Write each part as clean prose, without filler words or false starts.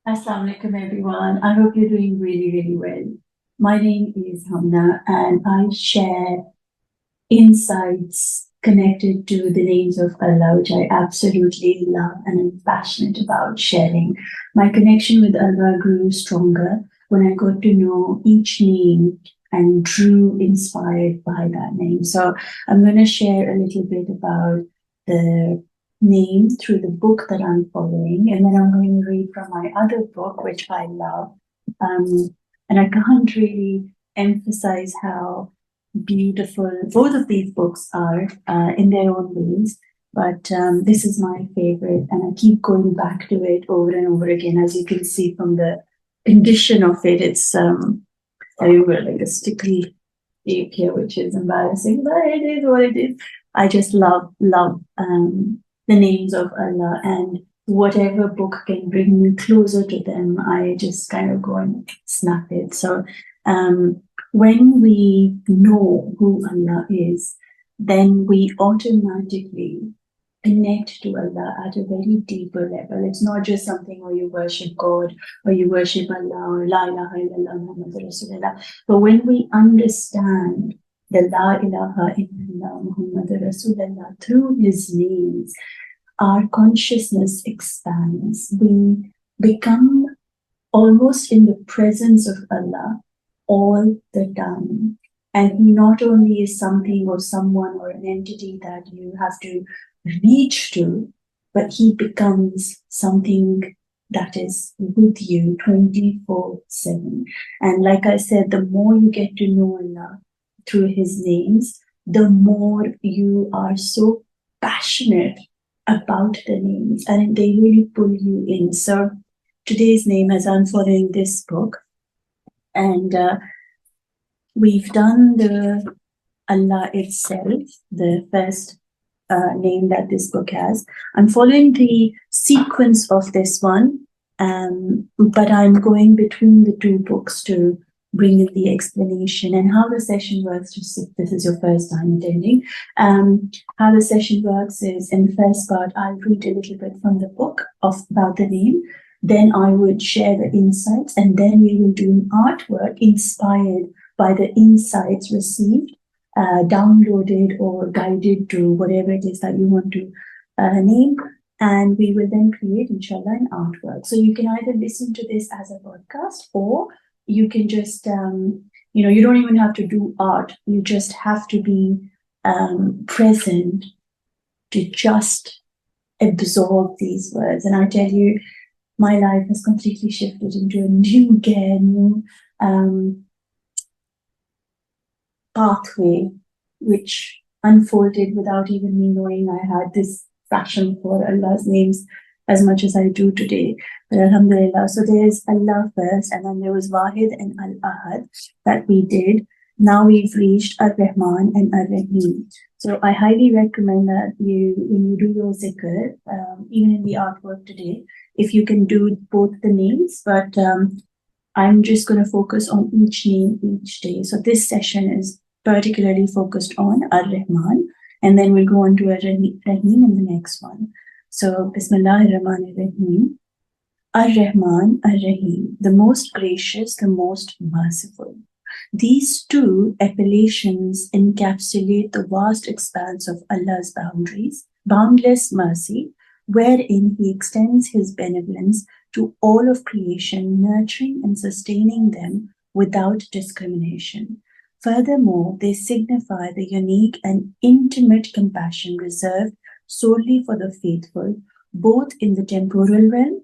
Assalamu alaikum everyone. I hope you're doing really, really well. My name is Humna and I share insights connected to the names of Allah, which I absolutely love and am passionate about sharing. My connection with Allah grew stronger when I got to know each name and drew inspired by that name. So I'm going to share a little bit about the name through the book that I'm following, and then I'm going to read from my other book, which I love. And I can't really emphasize how beautiful both of these books are in their own ways. But this is my favorite, and I keep going back to it over and over again. As you can see from the condition of it, it's everywhere like a sticky tape here, which is embarrassing, but it is what it is. I just love the names of Allah, and whatever book can bring me closer to them, I just kind of go and snap it. So when we know who Allah is, then we automatically connect to Allah at a very deeper level. It's not just something where you worship God or you worship Allah or La ilaha illallah Muhammad Rasulullah. But when we understand the La ilaha illallah Muhammad Rasulullah through his names, our consciousness expands. We become almost in the presence of Allah all the time. And he not only is something or someone or an entity that you have to reach to, but he becomes something that is with you 24/7. And like I said, the more you get to know Allah through his names, the more you are so passionate about the names, and they really pull you in. So today's name, as I'm following this book, and we've done the Allah itself, the first name that this book has. I'm following the sequence of this one, but I'm going between the two books to bring in the explanation and how the session works. Just if this is your first time attending, how the session works is, in the first part, I'll read a little bit from the book about the name. Then I would share the insights, and then we will do an artwork inspired by the insights received, downloaded or guided to whatever it is that you want to name. And we will then create, inshallah, an artwork. So you can either listen to this as a podcast, or you can just, you don't even have to do art. You just have to be present to just absorb these words. And I tell you, my life has completely shifted into a new gear, new pathway, which unfolded without even me knowing I had this passion for Allah's names as much as I do today. But alhamdulillah, so there's Allah first, and then there was Wahid and Al-Ahad that we did. Now we've reached Ar-Rahman and Ar-Rahim. So I highly recommend that when you do your zikr, even in the artwork today, if you can do both the names, but I'm just going to focus on each name each day. So this session is particularly focused on Ar-Rahman, and then we'll go on to Ar-Rahim in the next one. So Bismillahir Rahmanir Rahim. Ar-Rahman, Ar-Rahim, the most gracious, the most merciful. These two appellations encapsulate the vast expanse of Allah's boundless mercy, wherein he extends his benevolence to all of creation, nurturing and sustaining them without discrimination. Furthermore, they signify the unique and intimate compassion reserved solely for the faithful, both in the temporal realm,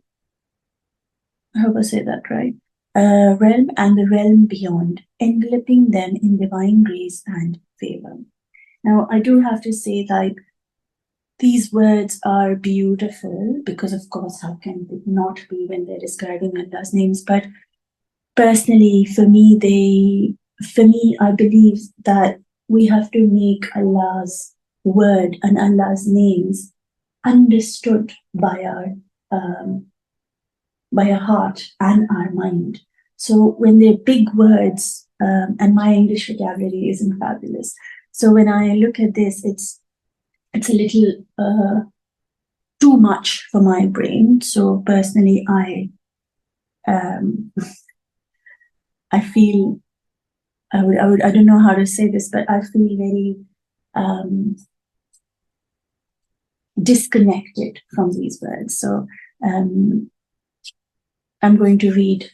I hope I say that right, realm and the realm beyond, enveloping them in divine grace and favor. Now, I do have to say that these words are beautiful because, of course, how can it not be when they're describing Allah's names? But personally, for me, I believe that we have to make Allah's word and Allah's names understood by our heart and our mind. So when they're big words, and my English vocabulary isn't fabulous, so when I look at this, it's a little too much for my brain. So personally, I I feel, I don't know how to say this, but I feel very disconnected from these words. So I'm going to read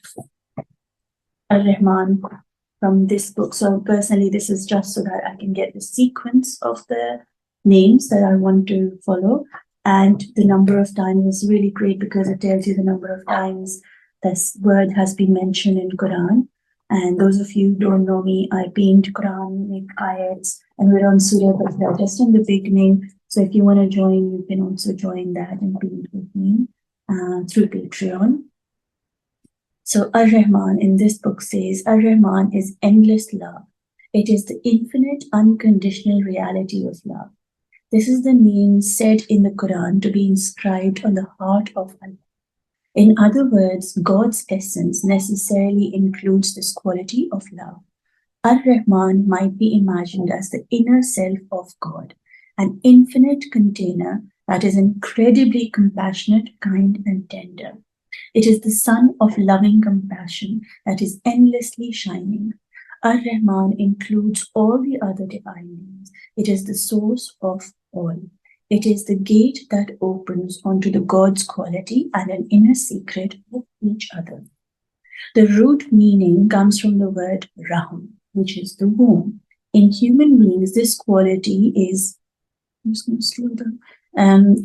Ar-Rahman from this book. So personally, this is just so that I can get the sequence of the names that I want to follow. And the number of times is really great because it tells you the number of times this word has been mentioned in Quran. And those of you who don't know me, I paint Quran, make ayats, and we're on Surah Al-Baqarah, just in the beginning. So if you want to join, you can also join that and paint with me through Patreon. So Ar-Rahman in this book says, Ar-Rahman is endless love. It is the infinite, unconditional reality of love. This is the name said in the Quran to be inscribed on the heart of Allah. In other words, God's essence necessarily includes this quality of love. Ar-Rahman might be imagined as the inner self of God, an infinite container that is incredibly compassionate, kind, and tender. It is the sun of loving compassion that is endlessly shining. Ar-Rahman includes all the other divine names. It is the source of all. It is the gate that opens onto the God's quality and an inner secret of each other. The root meaning comes from the word Rahm, which is the womb. In human beings, this quality is, I'm just going to slow down.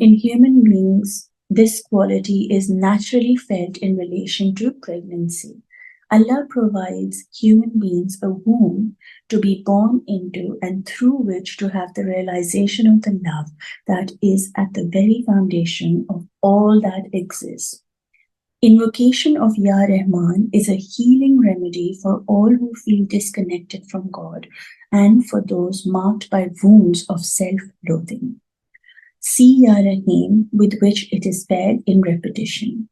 In human beings, this quality is naturally felt in relation to pregnancy. Allah provides human beings a womb to be born into and through which to have the realization of the love that is at the very foundation of all that exists. Invocation of Ya Rahman is a healing remedy for all who feel disconnected from God and for those marked by wounds of self-loathing. See Ya Rahim, with which it is paired in repetition.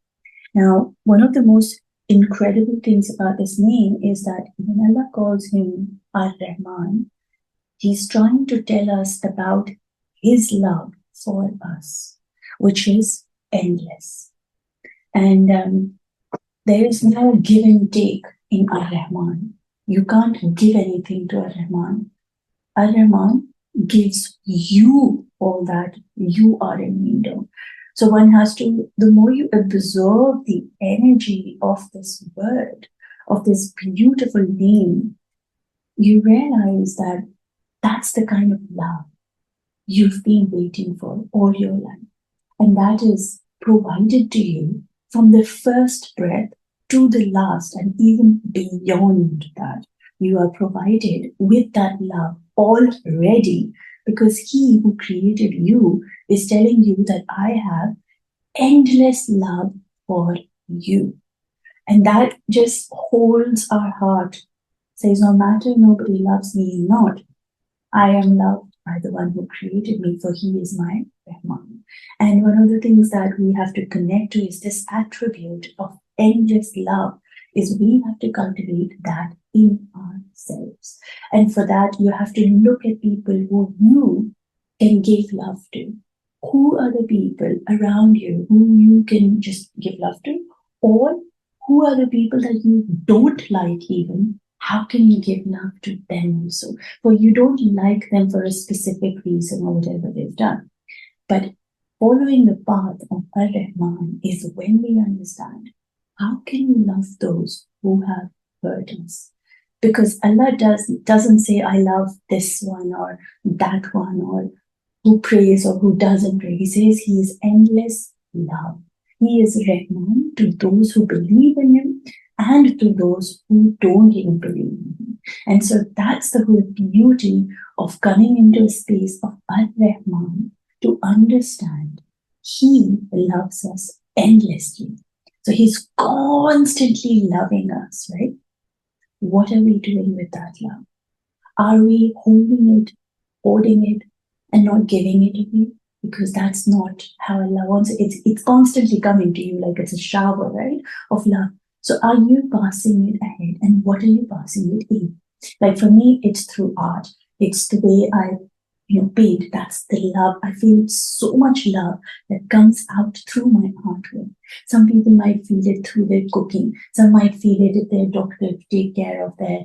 Now, one of the most incredible things about this name is that when Allah calls him Ar-Rahman, he's trying to tell us about his love for us, which is endless. And there is no give and take in Ar-Rahman. You can't give anything to Ar-Rahman. Ar-Rahman gives you all that you are in need of. So one has to, the more you absorb the energy of this word, of this beautiful name, you realize that that's the kind of love you've been waiting for all your life. And that is provided to you from the first breath to the last, and even beyond that. You are provided with that love already, because he who created you is telling you that I have endless love for you. And that just holds our heart. Says, no matter nobody loves me or not, I am loved by the one who created me, for he is my Rahman. And one of the things that we have to connect to is this attribute of endless love, is we have to cultivate that in ourselves. And for that, you have to look at people who you can give love to. Who are the people around you who you can just give love to? Or who are the people that you don't like even? How can you give love to them also? For you don't like them for a specific reason or whatever they've done. But following the path of Ar-Rahman is when we understand how can we love those who have hurt us. Because Allah doesn't say, I love this one or that one, or who prays or who doesn't pray. He says he is endless love. He is Rahman to those who believe in him and to those who don't even believe in him. And so that's the whole beauty of coming into a space of Ar-Rahman, to understand he loves us endlessly. So he's constantly loving us, right? What are we doing with that love? Are we holding it, holding it, and not giving it away? Because that's not how Allah wants it. It's constantly coming to you like it's a shower, right, of love. So are you passing it ahead? And what are you passing it in? Like for me, it's through art. It's the way I, paint. That's the love. I feel so much love that comes out through my artwork. Some people might feel it through their cooking. Some might feel it if their doctor to take care of their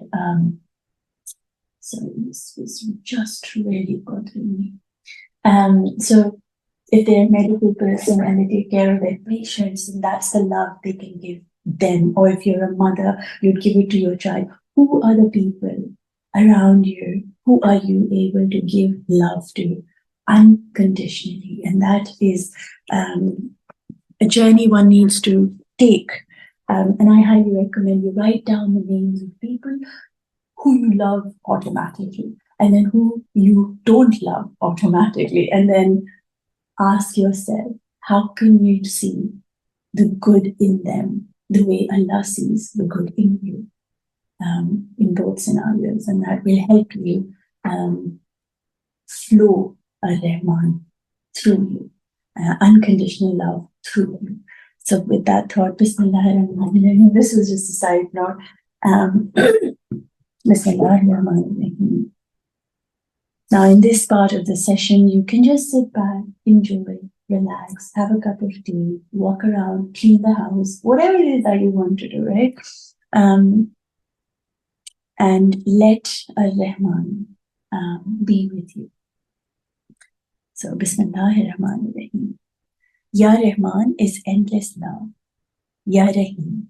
sorry, this was just really bothering me. So if they're a medical person and they take care of their patients, and that's the love they can give them. Or if you're a mother, you'd give it to your child. Who are the people around you? Who are you able to give love to unconditionally? And that is a journey one needs to take. And I highly recommend you write down the names of people who you love automatically, and then who you don't love automatically, and then ask yourself, how can you see the good in them the way Allah sees the good in you, in both scenarios, and that will help you flow Rahman through you, unconditional love through you. So with that thought, Bismillahirrahmanirrahim. This was just a side note. Bismillahirrahmanirrahim. Now, in this part of the session, you can just sit back, enjoy, relax, have a cup of tea, walk around, clean the house, whatever it is that you want to do, right? And let Ar-Rahman be with you. So, Bismillahirrahmanirrahim. Ya Rahman is endless love. Ya Rahim,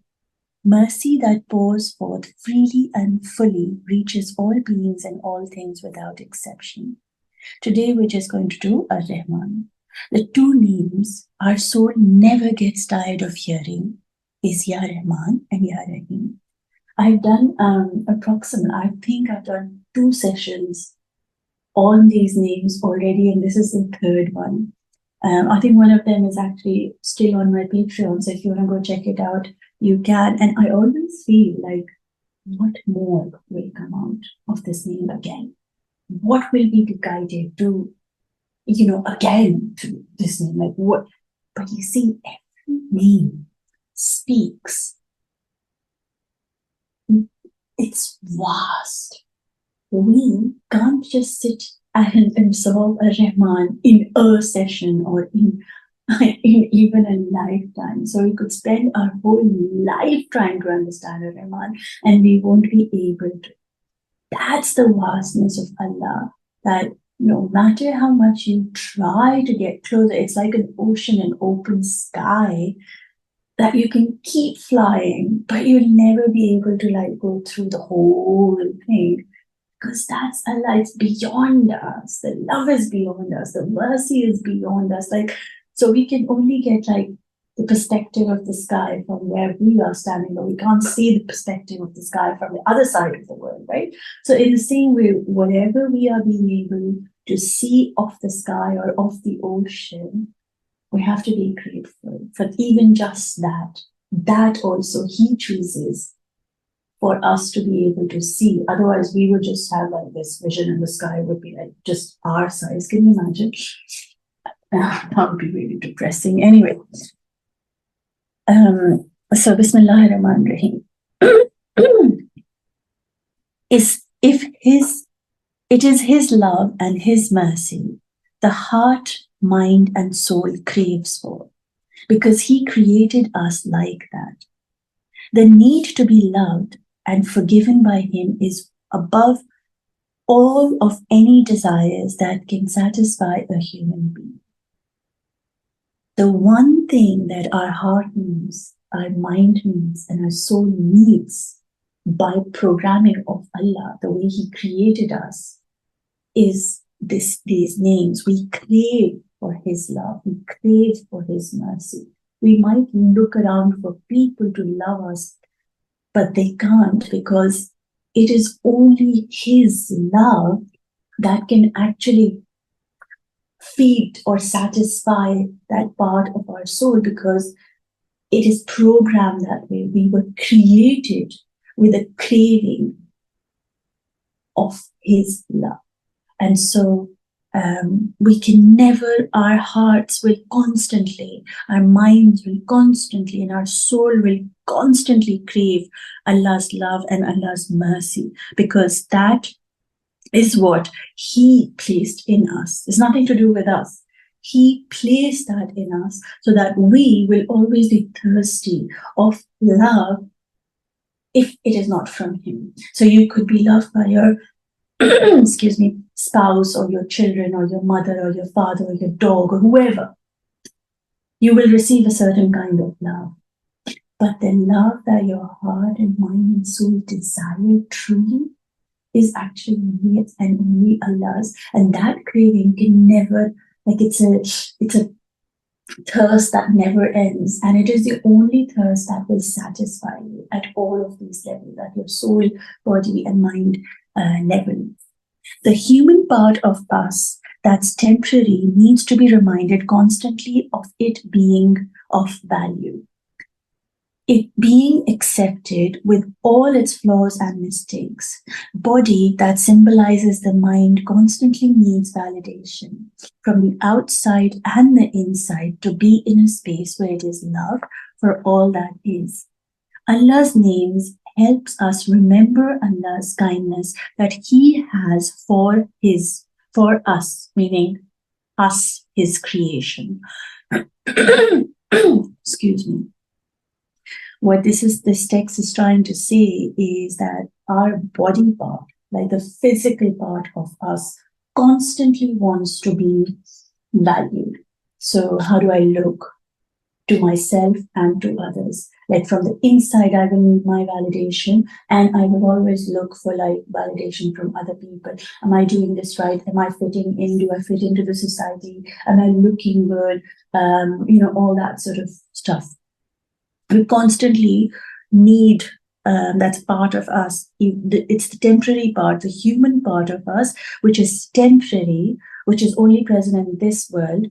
mercy that pours forth freely and fully reaches all beings and all things without exception. Today we're just going to do Ar-Rahman. The two names our soul never gets tired of hearing is Ya Rahman and Ya Rahim. I've done I think I've done 2 sessions on these names already, and this is the 3rd one. I think one of them is actually still on my Patreon, so if you want to go check it out, you can. And I always feel like, what more will come out of this name again? What will be guided to, again to this name? Like what? But you see, every name speaks. It's vast. We can't just sit and absorb a Rahman in a session or in even a lifetime. So we could spend our whole life trying to understand a Rahman, and we won't be able to. That's the vastness of Allah, that no matter how much you try to get closer, it's like an ocean, an open sky, that you can keep flying, but you'll never be able to go through the whole thing. Because that's Allah, it's beyond us. The love is beyond us. The mercy is beyond us. So we can only get the perspective of the sky from where we are standing, but we can't see the perspective of the sky from the other side of the world, right? So in the same way, whatever we are being able to see off the sky or off the ocean, we have to be grateful for even just that. That also He chooses for us to be able to see. Otherwise, we would just have this vision, and the sky would be just our size. Can you imagine? That would be really depressing. Anyway, so Bismillahirrahmanirrahim. It is His love and His mercy the heart, mind, and soul craves for, because He created us like that. The need to be loved and forgiven by Him is above all of any desires that can satisfy a human being. The one thing that our heart needs, our mind needs, and our soul needs by programming of Allah, the way He created us, is these names. We crave for His love. We crave for His mercy. We might look around for people to love us, but they can't, because it is only His love that can actually feed or satisfy that part of our soul, because it is programmed that way. We were created with a craving of His love. And so we can never, our hearts will constantly, our minds will constantly, and our soul will constantly crave Allah's love and Allah's mercy, because that is what He placed in us. It's nothing to do with us. He placed that in us so that we will always be thirsty of love if it is not from Him. So you could be loved by your excuse me, spouse or your children or your mother or your father or your dog or whoever. You will receive a certain kind of love. But the love that your heart and mind and soul desire truly is actually only and only Allah's. And that craving can never, like it's a thirst that never ends. And it is the only thirst that will satisfy you at all of these levels, at your soul, body, and mind level. The human part of us that's temporary needs to be reminded constantly of it being of value. It being accepted with all its flaws and mistakes. Body that symbolizes the mind constantly needs validation from the outside and the inside to be in a space where it is loved for all that is. Allah's names helps us remember Allah's kindness that He has for us, meaning us, His creation. Excuse me. What this text is trying to say is that our body part, like the physical part of us, constantly wants to be valued. So how do I look to myself and to others? Like from the inside, I will need my validation, and I will always look for like validation from other people. Am I doing this right? Am I fitting in? Do I fit into the society? Am I looking good? All that sort of stuff. We constantly need, that's part of us. It's the temporary part, the human part of us, which is temporary, which is only present in this world,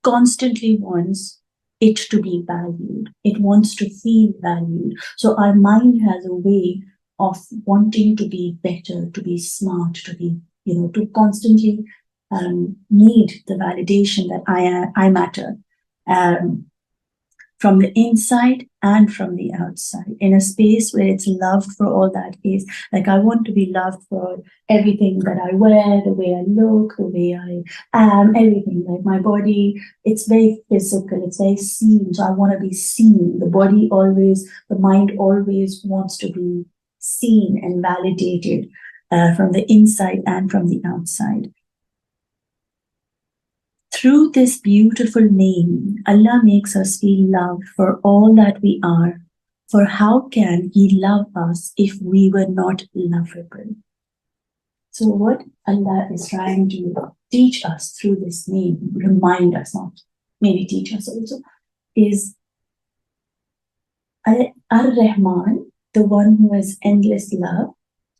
constantly wants it to be valued. It wants to feel valued. So our mind has a way of wanting to be better, to be smart, to be, to constantly need the validation that I matter. From the inside and from the outside, in a space where it's loved for all that is. Like I want to be loved for everything that I wear, the way I look, the way I am, everything, like my body. It's very physical, it's very seen. So I want to be seen. The mind always wants to be seen and validated from the inside and from the outside. Through this beautiful name, Allah makes us feel loved for all that we are. For how can He love us if we were not lovable? So what Allah is trying to teach us through this name, remind us, not maybe teach us also, is Ar-Rahman, the one who has endless love,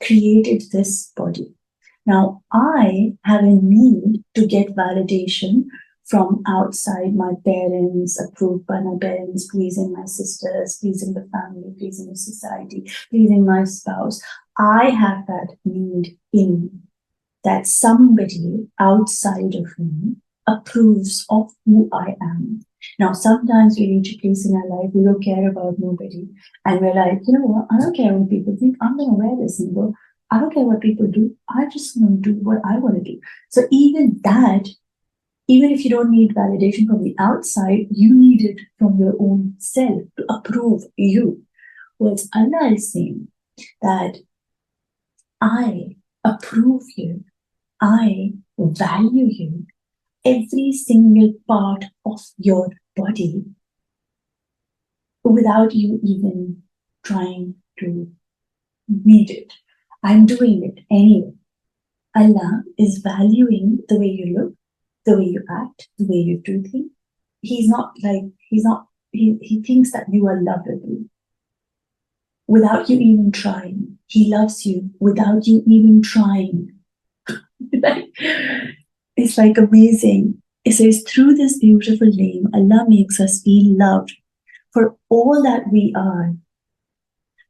created this body. Now, I have a need to get validation from outside, my parents, approved by my parents, pleasing my sisters, pleasing the family, pleasing the society, pleasing my spouse. I have that need in me, that somebody outside of me approves of who I am. Now, sometimes we reach a place in our life, we don't care about nobody. And we're like, you know what, I don't care what people think. I'm going to wear this and go. I don't care what people do. I just want to do what I want to do. So even if you don't need validation from the outside, you need it from your own self to approve you. Whereas Allah is saying that I approve you. I value you. Every single part of your body without you even trying to need it. I'm doing it anyway. Allah is valuing the way you look, the way you act, the way you do things. He thinks that you are lovable without you even trying. He loves you without you even trying. It's like amazing. It says, through this beautiful name, Allah makes us feel loved for all that we are.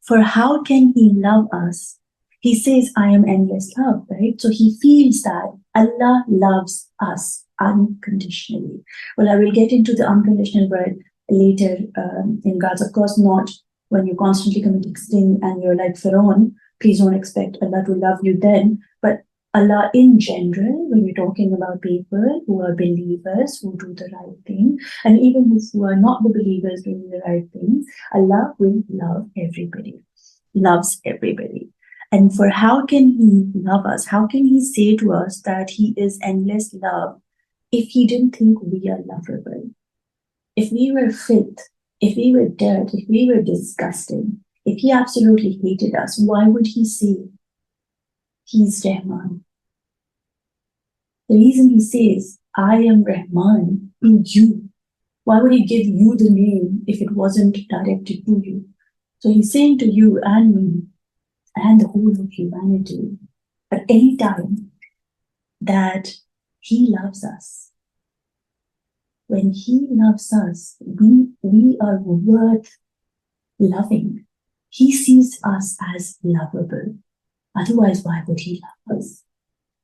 For how can He love us? He says, I am endless love, right? So He feels that Allah loves us unconditionally. Well, I will get into the unconditional word later in regards, of course, not when you're constantly committing sin and you're like Pharaoh. Please don't expect Allah to love you then. But Allah in general, when we're talking about people who are believers, who do the right thing, and even who are not the believers doing the right things, Allah will love everybody, loves everybody. And for how can He love us? How can He say to us that He is endless love if He didn't think we are lovable? If we were filth, if we were dirt, if we were disgusting, if He absolutely hated us, why would He say He's Rahman? The reason He says, I am Rahman in you. Why would He give you the name if it wasn't directed to you? So He's saying to you and me and the whole of humanity at any time that He loves us. When He loves us, we are worth loving. He sees us as lovable. Otherwise, why would He love us?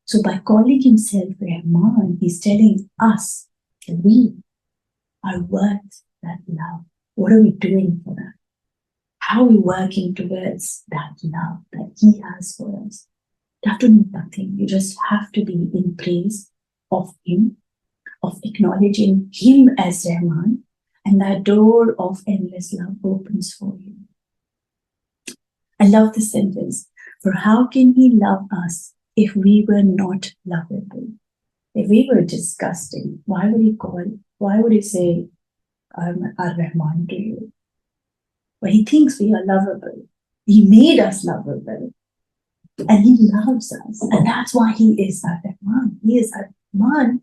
So by calling Himself Rahman, He's telling us that we are worth that love. What are we doing for that? How are we working towards that love that He has for us? You have to do nothing. You just have to be in praise of Him, of acknowledging Him as Rahman, and that door of endless love opens for you. I love this sentence. For how can He love us if we were not lovable? If we were disgusting, why would He say, Ar-Rahman to you? But He thinks we are lovable. He made us lovable. And He loves us. And that's why He is Ar-Rahman. He is Ar-Rahman.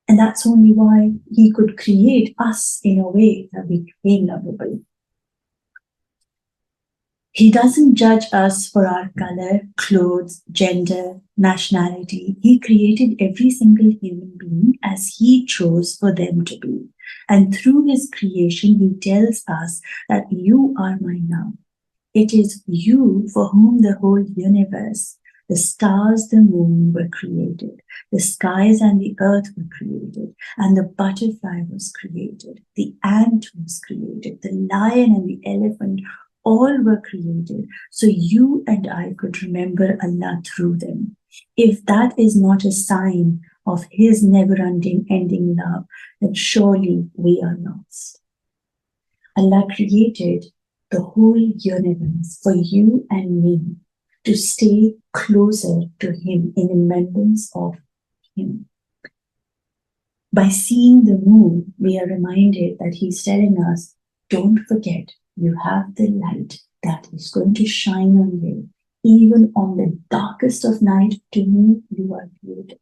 And that's only why He could create us in a way that we became lovable. He doesn't judge us for our color, clothes, gender, nationality. He created every single human being as He chose for them to be. And through His creation, He tells us that you are my love. It is you for whom the whole universe, the stars, the moon were created, the skies and the earth were created, and the butterfly was created, the ant was created, the lion and the elephant all were created, so you and I could remember Allah through them. If that is not a sign of His never-ending love, then surely we are lost. Allah created the whole universe for you and me to stay closer to Him in remembrance of Him. By seeing the moon, we are reminded that He's telling us, don't forget, you have the light that is going to shine on you. Even on the darkest of night, to me, you are beautiful.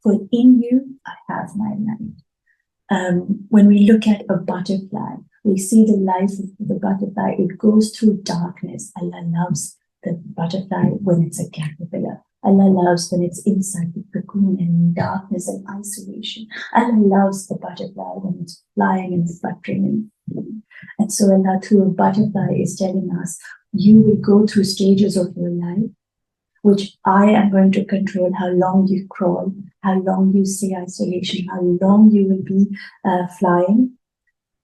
For in you, I have my light. When we look at a butterfly, we see the life of the butterfly. It goes through darkness. Allah loves the butterfly when it's a caterpillar. Allah loves when it's inside the cocoon and in darkness and isolation. Allah loves the butterfly when it's flying and fluttering. And so Allah, through a butterfly, is telling us, you will go through stages of your life, which I am going to control how long you crawl, how long you stay isolation, how long you will be flying.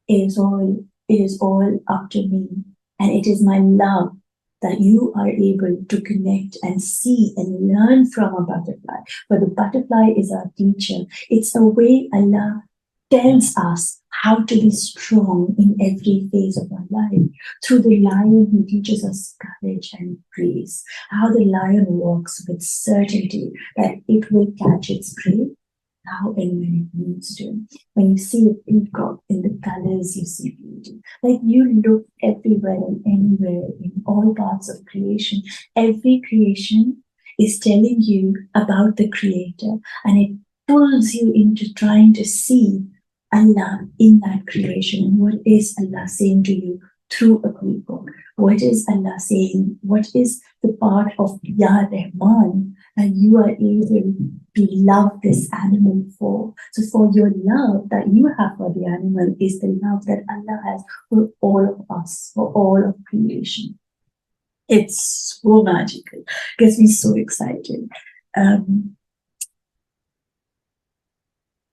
It is all up to me. And it is my love that you are able to connect and see and learn from a butterfly. But the butterfly is our teacher. It's the way Allah tells us how to be strong in every phase of our life. Through the lion, He teaches us courage and grace. How the lion walks with certainty that it will catch its prey, how and when it needs to. When you see a peacock in the colors, you see beauty. Like you look everywhere and anywhere in all parts of creation. Every creation is telling you about the Creator, and it pulls you into trying to see Allah in that creation. And what is Allah saying to you through a peacock? What is Allah saying? What is the part of Ya Rahman that you are able to love this animal for? So for your love that you have for the animal is the love that Allah has for all of us, for all of creation. It's so magical. Gets me so excited.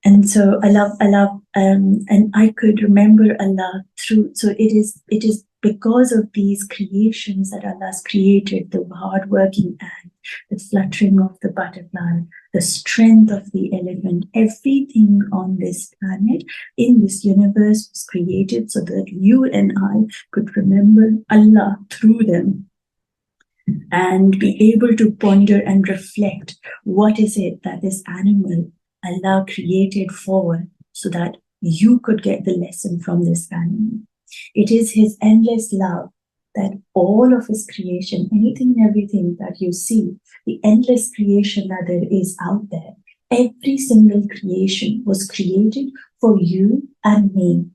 And so I love, and I could remember Allah through, so it is because of these creations that Allah's created, the hardworking ant, the fluttering of the butterfly, the strength of the elephant. Everything on this planet, in this universe, was created so that you and I could remember Allah through them and be able to ponder and reflect what is it that this animal Allah created for, so that you could get the lesson from this animal. It is His endless love that all of His creation, anything and everything that you see, the endless creation that there is out there, every single creation was created for you and me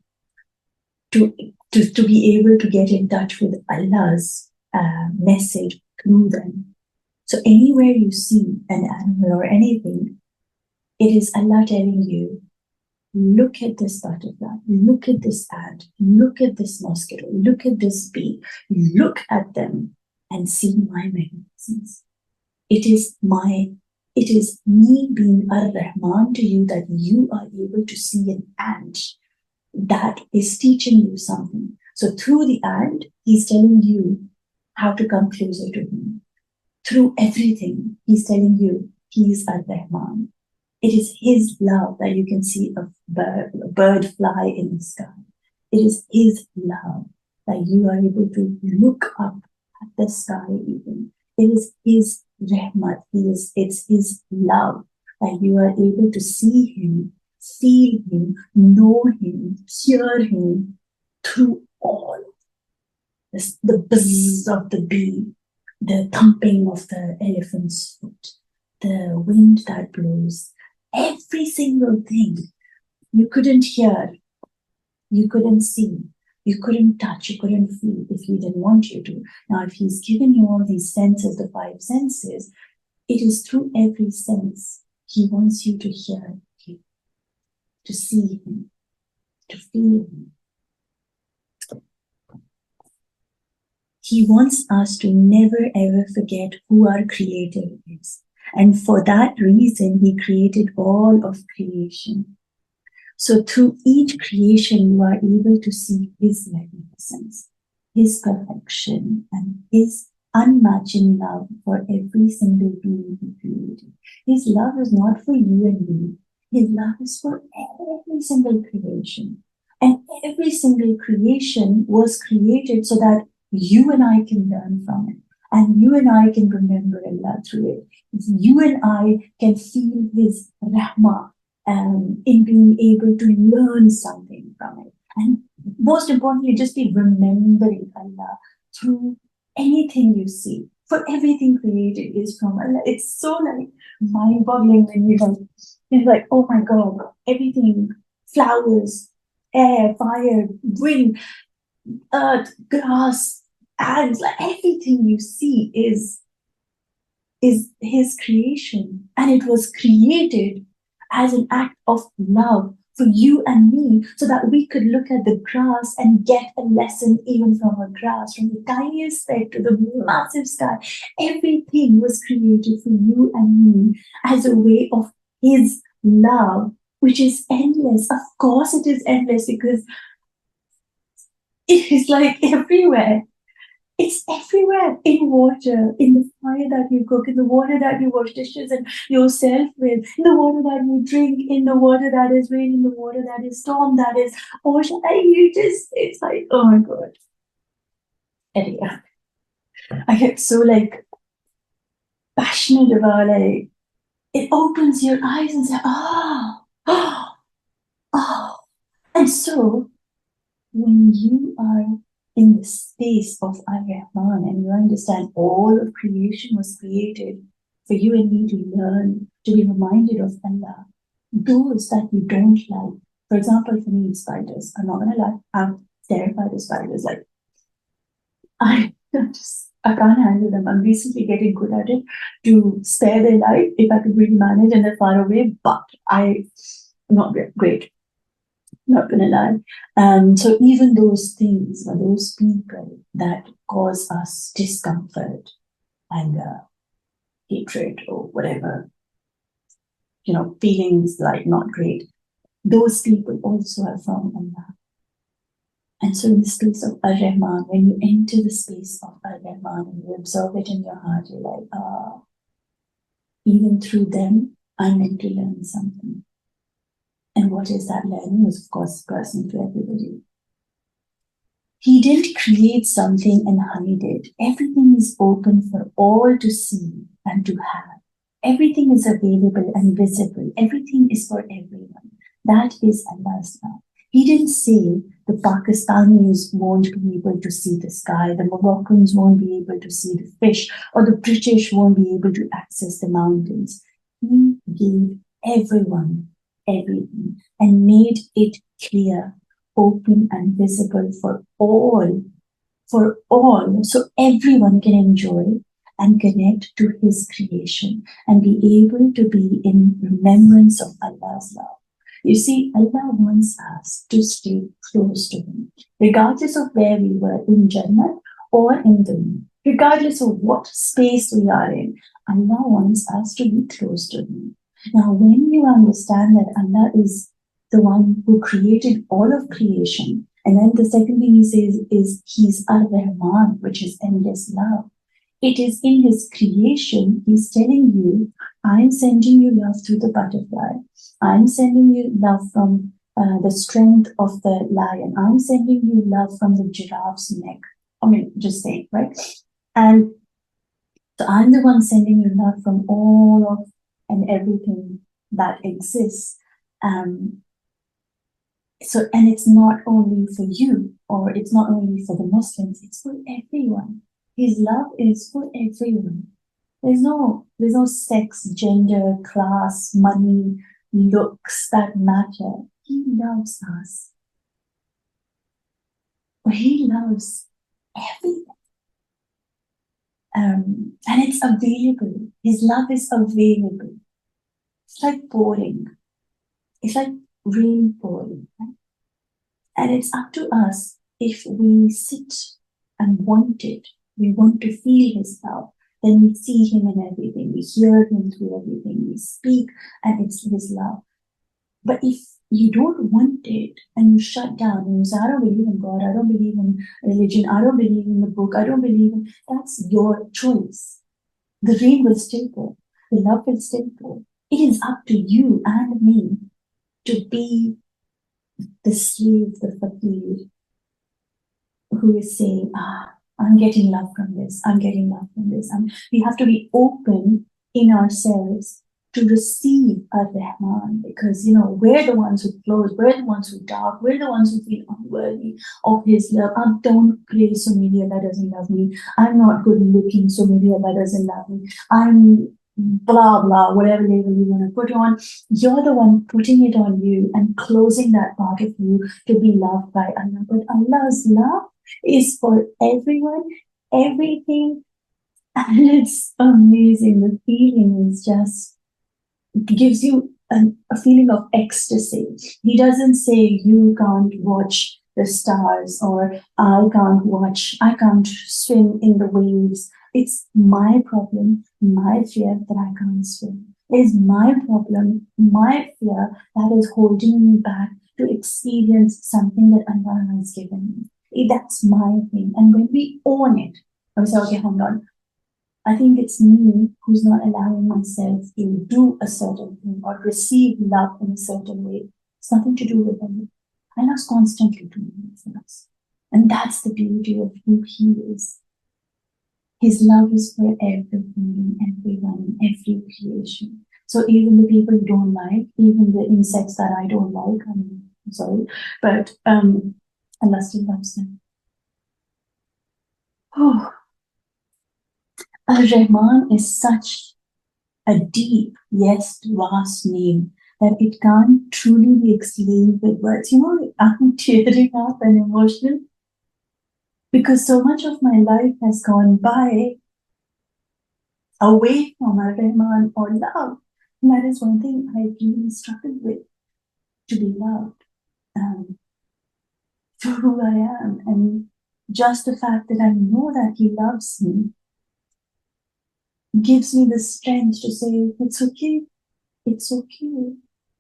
to be able to get in touch with Allah's message through them. So anywhere you see an animal or anything, it is Allah telling you, look at this butterfly, look at this ant, look at this mosquito, look at this bee, look at them and see my magnificence. It is me being Ar-Rahman to you that you are able to see an ant that is teaching you something. So through the ant, He's telling you how to come closer to Him. Through everything, He's telling you He is Ar-Rahman. It is His love that you can see a bird fly in the sky. It is His love that you are able to look up at the sky even. It is His rahmat. It's His love that you are able to see Him, feel Him, know Him, hear Him through all this, the buzz of the bee, the thumping of the elephant's foot, the wind that blows. Every single thing you couldn't hear, you couldn't see, you couldn't touch, you couldn't feel if He didn't want you to. Now, if He's given you all these senses, the five senses, it is through every sense He wants you to hear Him, to see Him, to feel Him. He wants us to never ever forget who our Creator is. And for that reason, He created all of creation. So through each creation, you are able to see His magnificence, His perfection, and His unmatching love for every single being He created. His love is not for you and me. His love is for every single creation. And every single creation was created so that you and I can learn from it. And you and I can remember Allah through it. You and I can feel His rahmah in being able to learn something from it. And most importantly, just be remembering Allah through anything you see. For everything created is from Allah. It's so like mind-boggling when it's like, oh my God, everything, flowers, air, fire, wind, earth, grass, ants, like everything you see is His creation, and it was created as an act of love for you and me, so that we could look at the grass and get a lesson even from a grass, from the tiniest speck to the massive sky. Everything was created for you and me as a way of His love, which is endless. Of course it is endless, because it is like everywhere. It's everywhere, in water, in the fire that you cook, in the water that you wash dishes and yourself with, in the water that you drink, in the water that is rain, in the water that is storm, that is ocean. It's like, oh my God. Anyway, I get so like passionate about like, it opens your eyes and say, oh, oh, oh. And so when you are in the space of Ar-Rahman and you understand all of creation was created for you and me to learn, to be reminded of Allah, those that you don't like. For example, for me, spiders. I'm not gonna lie, I'm terrified of spiders. Like, I can't handle them. I'm recently getting good at it to spare their life if I could really manage and they're far away, but I'm not great. Not gonna lie. So even those things or those people that cause us discomfort, anger, hatred, or whatever, feelings like not great, those people also are from Allah. And so in the space of Ar-Rahman, when you enter the space of Ar-Rahman and you observe it in your heart, you're like, even through them, I'm meant to learn something. And what is that learning is, of course, personal to everybody. He didn't create something and hide it. Everything is open for all to see and to have. Everything is available and visible. Everything is for everyone. That is Allah's love. He didn't say the Pakistanis won't be able to see the sky, the Moroccans won't be able to see the fish, or the British won't be able to access the mountains. He gave everyone everything and made it clear, open and visible for all, so everyone can enjoy and connect to his creation and be able to be in remembrance of Allah's love. You see, Allah wants us to stay close to him, regardless of where we were in Jannah or in Dunya, regardless of what space we are in. Allah wants us to be close to him. Now, when you understand that Allah is the one who created all of creation, and then the second thing he says is he's Ar-Rahman, which is endless love. It is in his creation, he's telling you, I'm sending you love through the butterfly. I'm sending you love from the strength of the lion. I'm sending you love from the giraffe's neck. I mean, just saying, right? And so I'm the one sending you love from all of and everything that exists. So, and it's not only for you, or it's not only for the Muslims, it's for everyone. His love is for everyone. There's no sex, gender, class, money, looks that matter. He loves us. He loves everything. And it's available. His love is available. It's like pouring. It's like rain pouring. Right? And it's up to us if we sit and want it. We want to feel his love. Then we see him in everything. We hear him through everything. We speak, and it's his love. But if you don't want it and you shut down and you say, I don't believe in God, I don't believe in religion, I don't believe in the book, I don't believe in, that's your choice. The rain will still pour. The love will still pour. It is up to you and me to be the slave, the fakir, who is saying, I'm getting love from this, I'm getting love from this. We have to be open in ourselves to receive Ar-Rahman, because, we're the ones who close, we're the ones who doubt, we're the ones who feel unworthy of his love. I don't pray, so maybe Allah doesn't love me. I'm not good looking, so maybe Allah doesn't love me. I'm blah, blah, whatever label you want to put on. You're the one putting it on you and closing that part of you to be loved by Allah. But Allah's love is for everyone, everything, and it's amazing. The feeling is just, gives you a feeling of ecstasy. He doesn't say you can't watch the stars, or I can't swim in the waves. It's my problem, my fear that I can't swim. It is my problem, my fear that is holding me back to experience something that Allah has given me. That's my thing. And when we own it, I say, okay, hold on. I think it's me who's not allowing myself to do a certain thing or receive love in a certain way. It's nothing to do with him. Allah's constantly doing it for us. And that's the beauty of who he is. His love is for everything and everyone and every creation. So even the people you don't like, even the insects that I don't like, I'm sorry, but Allah still loves them. Oh. Ar-Rahman is such a deep, yes, vast name that it can't truly be explained with words. I'm tearing up and emotional because so much of my life has gone by away from Ar-Rahman or love. And that is one thing I really struggled with, to be loved for who I am. And just the fact that I know that he loves me gives me the strength to say, it's okay. It's okay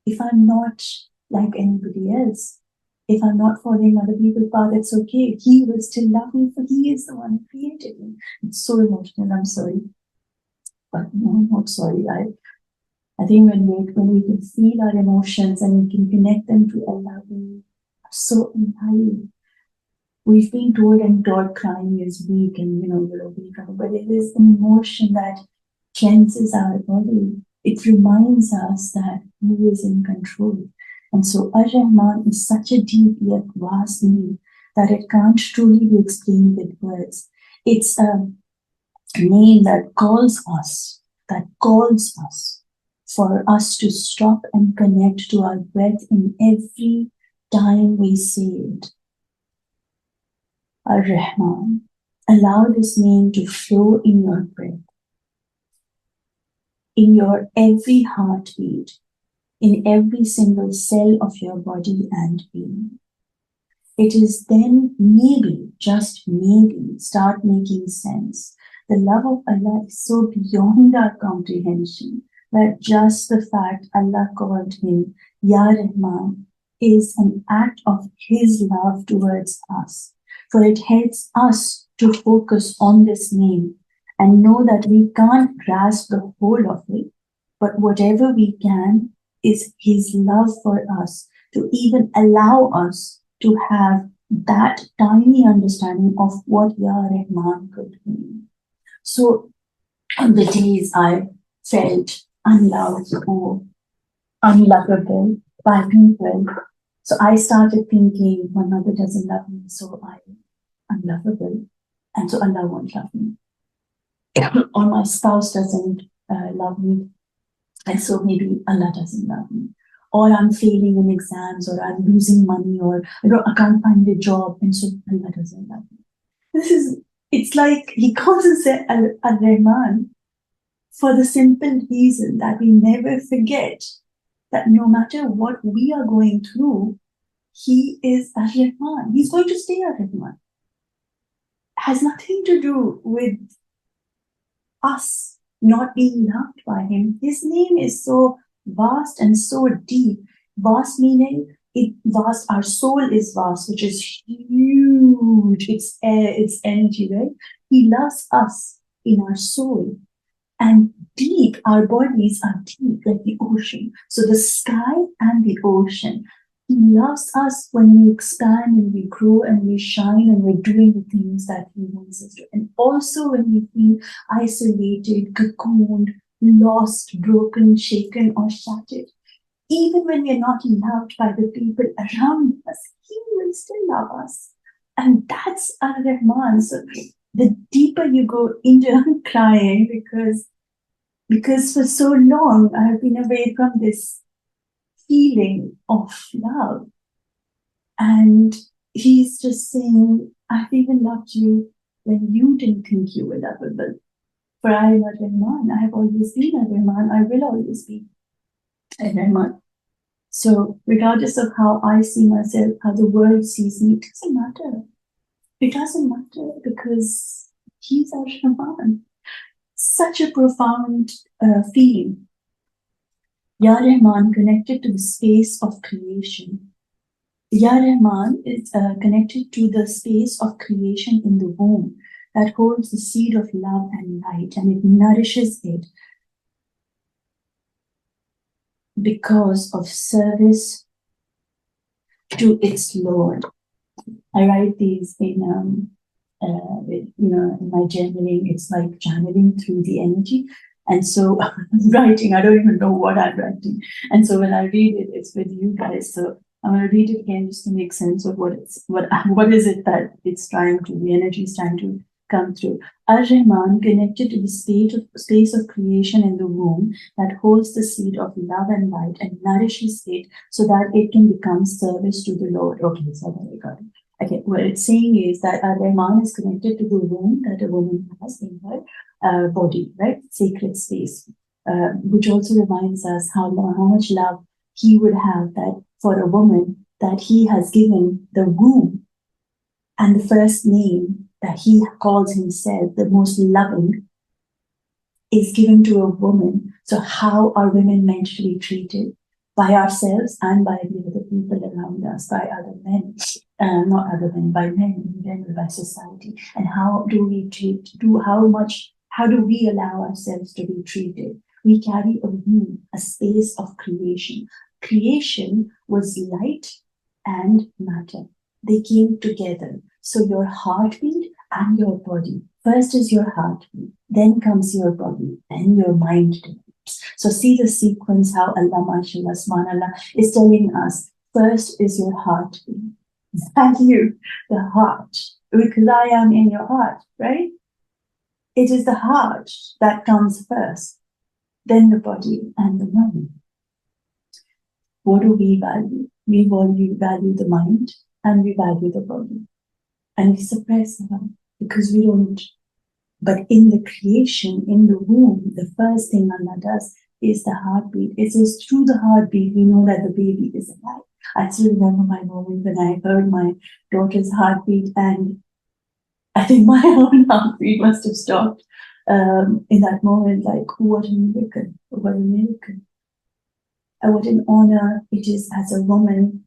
if I'm not like anybody else. If I'm not following other people's path, it's okay. He will still love me, for he is the one who created me. It's so emotional. I'm sorry. but no, I'm not sorry. I think when we can feel our emotions and we can connect them to Allah, we are so enlightened. We've been told and taught crying is weak and you're weak, but it is an emotion that cleanses our body. It reminds us that who is in control. And so Ar-Rahman is such a deep yet vast name that it can't truly be explained with words. It's a name that calls us for us to stop and connect to our breath in every time we say it. Ar-Rahman. Allow this name to flow in your breath, in your every heartbeat, in every single cell of your body and being. It is then maybe, just maybe, start making sense. The love of Allah is so beyond our comprehension that just the fact Allah called him Ya Rahman is an act of His love towards us. For it helps us to focus on this name and know that we can't grasp the whole of it, but whatever we can is His love for us to even allow us to have that tiny understanding of what Ya Rahman could mean. So on the days I felt unloved or unlovable by people, so I started thinking, my mother doesn't love me, so I'm unlovable, and so Allah won't love me. Or my spouse doesn't love me, and so maybe Allah doesn't love me. Or I'm failing in exams, or I'm losing money, or I can't find a job, and so Allah doesn't love me. It's like He calls us Ar-Rahman for the simple reason that we never forget that no matter what we are going through, He is Ar-Rahman. He's going to stay Ar-Rahman. Has nothing to do with us not being loved by Him. His name is so vast and so deep. Vast meaning vast. Our soul is vast, which is huge. It's air, it's energy, right? He loves us in our soul. And deep, our bodies are deep like the ocean. So the sky and the ocean. He loves us when we expand and we grow and we shine and we're doing the things that He wants us to. And also when we feel isolated, cocooned, lost, broken, shaken, or shattered. Even when we're not loved by the people around us, He will still love us. And that's Ar-Rahman. So the deeper you go into, I'm crying because for so long I've been away from this feeling of love. And He's just saying, I've even loved you when you didn't think you were lovable. For I am Ar-Rahman. I have always been Ar-Rahman. I will always be Ar-Rahman. So regardless of how I see myself, how the world sees me, it doesn't matter. It doesn't matter because He's Ar-Rahman. Such a profound feeling. Ya Rahman connected to the space of creation. Ya Rahman is connected to the space of creation in the womb that holds the seed of love and light, and it nourishes it because of service to its Lord. I write these in my journaling. It's like channeling through the energy. And so I'm writing, I don't even know what I'm writing. And so when I read it, it's with you guys. So I'm going to read it again just to make sense of what is it that the energy is trying to come through. Ar-Rahman connected to the space of creation in the womb that holds the seed of love and light and nourishes it so that it can become service to the Lord. Okay, so there we got it. Okay, what it's saying is that Ar-Rahman is connected to the womb that a woman has in her body, right? Sacred space, which also reminds us how much love He would have that for a woman that He has given the womb and the first name that He calls Himself, the most loving, is given to a woman. So how are women meant to be treated? By ourselves and by the other people around us, by other men, by men in general, by society. And how do we how much How do we allow ourselves to be treated? We carry a womb, a space of creation. Creation was light and matter. They came together. So your heartbeat and your body. First is your heartbeat, then comes your body, then your mind develops. So see the sequence how Allah, mashallah, subhanallah, is telling us, first is your heartbeat. Value the heart, because I am in your heart, right? It is the heart that comes first, then the body and the mind. What do we value? We value the mind and we value the body. And we suppress them because we don't. But in the creation, in the womb, the first thing Allah does is the heartbeat. It is through the heartbeat we know that the baby is alive. I still remember my moment when I heard my daughter's heartbeat, and I think my own heartbeat must have stopped in that moment. Like, what a miracle! What a miracle! And what an honor it is as a woman